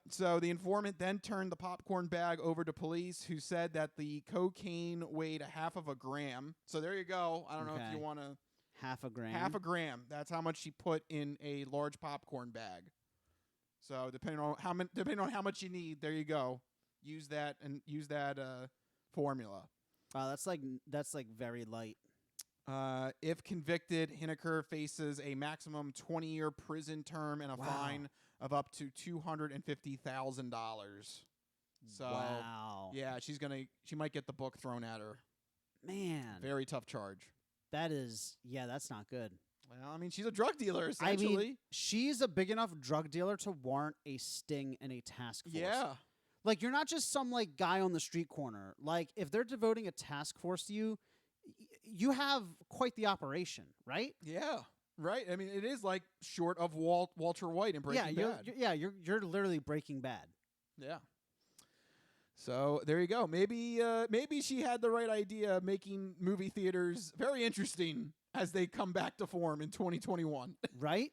So the informant then turned the popcorn bag over to police, who said that the cocaine weighed 1/2 gram. So there you go. I don't know if you want to 1/2 gram. 1/2 gram. That's how much she put in a large popcorn bag. So depending on how much you need, there you go. Use that formula. Wow, that's like very light. If convicted, Hineker faces a maximum 20-year prison term and a fine of up to $250,000. So, yeah, she might get the book thrown at her. Man, very tough charge. That's not good. Well, I mean, she's a drug dealer, essentially. I mean, she's a big enough drug dealer to warrant a sting and a task force. Yeah. Like, you're not just some, guy on the street corner. Like, if they're devoting a task force to you, you have quite the operation, right? Yeah. Right. I mean, it is like short of Walter White in Breaking Bad. You're literally Breaking Bad. Yeah. So there you go. Maybe she had the right idea, making movie theaters very interesting as they come back to form in 2021. Right?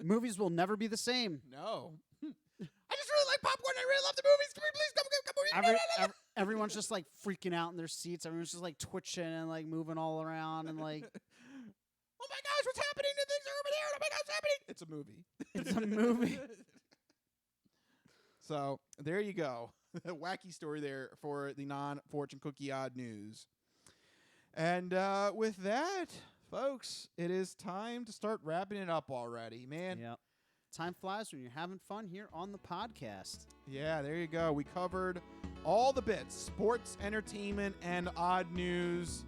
Movies will never be the same. No. I just really like popcorn. I really love the movies. Can we please come? Everyone's just freaking out in their seats. Everyone's just twitching and moving all around and oh my gosh, what's happening? The things are over there. Oh my gosh, what's happening? It's a movie. It's a movie. So there you go. A wacky story there for the non-fortune cookie odd news. And with that, folks, it is time to start wrapping it up already, man. Yep. Time flies when you're having fun here on the podcast. Yeah, there you go. We covered all the bits: sports, entertainment, and odd news.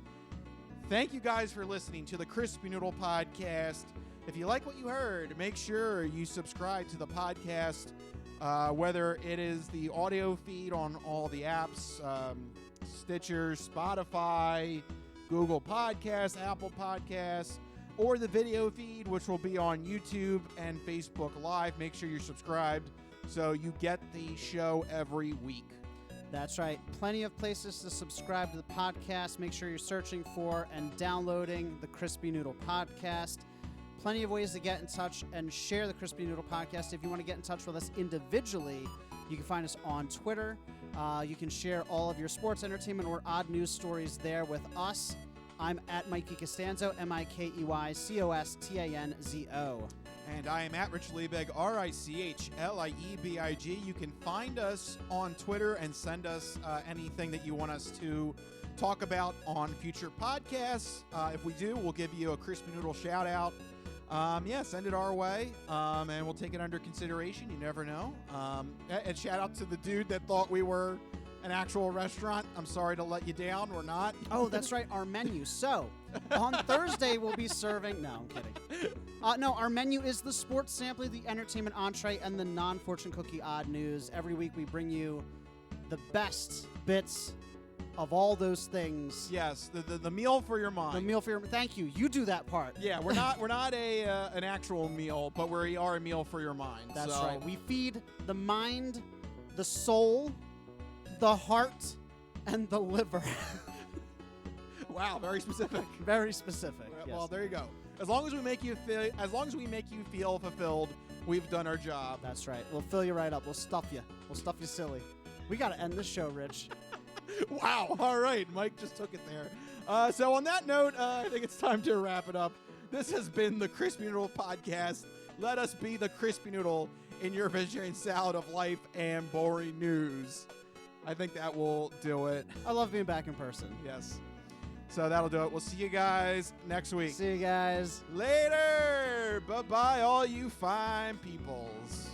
Thank you guys for listening to the Crispy Noodle Podcast. If you like what you heard, make sure you subscribe to the podcast, whether it is the audio feed on all the apps, Stitcher, Spotify, Google Podcasts, Apple Podcasts, or the video feed, which will be on YouTube and Facebook Live. Make sure you're subscribed so you get the show every week. That's right. Plenty of places to subscribe to the podcast. Make sure you're searching for and downloading the Crispy Noodle Podcast. Plenty of ways to get in touch and share the Crispy Noodle Podcast. If you want to get in touch with us individually, you can find us on Twitter. You can share all of your sports, entertainment, or odd news stories there with us. I'm at Mikey Costanzo, MikeyCostanzo. And I am at Rich Liebig, RichLiebig. You can find us on Twitter and send us anything that you want us to talk about on future podcasts. If we do, we'll give you a Crispy Noodle shout out. Send it our way, and we'll take it under consideration. You never know. And shout out to the dude that thought we were an actual restaurant. I'm sorry to let you down. We're not. Oh, that's right. Our menu. So on Thursday, we'll be serving. No, I'm kidding. No, our menu is the sports sampling, the entertainment entree, and the non-fortune cookie odd news. Every week we bring you the best bits of all those things. Yes, the meal for your mind. The meal for your. Thank you. You do that part. Yeah, we're not an actual meal, but we are a meal for your mind. That's so. right. We feed the mind, the soul, the heart, and the liver. Wow, very specific. Very specific. Well, yes. there you go. As long as we make you feel fulfilled, we've done our job. That's right. We'll fill you right up. We'll stuff you. We'll stuff you silly. We got to end this show, Rich. Wow. All right. Mike just took it there. So on that note, I think it's time to wrap it up. This has been the Crispy Noodle Podcast. Let us be the Crispy Noodle in your vegetarian salad of life and boring news. I think that will do it. I love being back in person. Yes. So that'll do it. We'll see you guys next week. See you guys. Later. Bye-bye, all you fine peoples.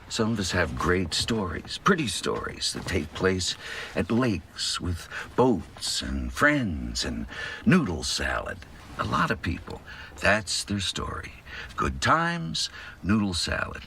Some of us have great stories, pretty stories that take place at lakes with boats and friends and noodle salad. A lot of people, that's their story. Good times, noodle salad.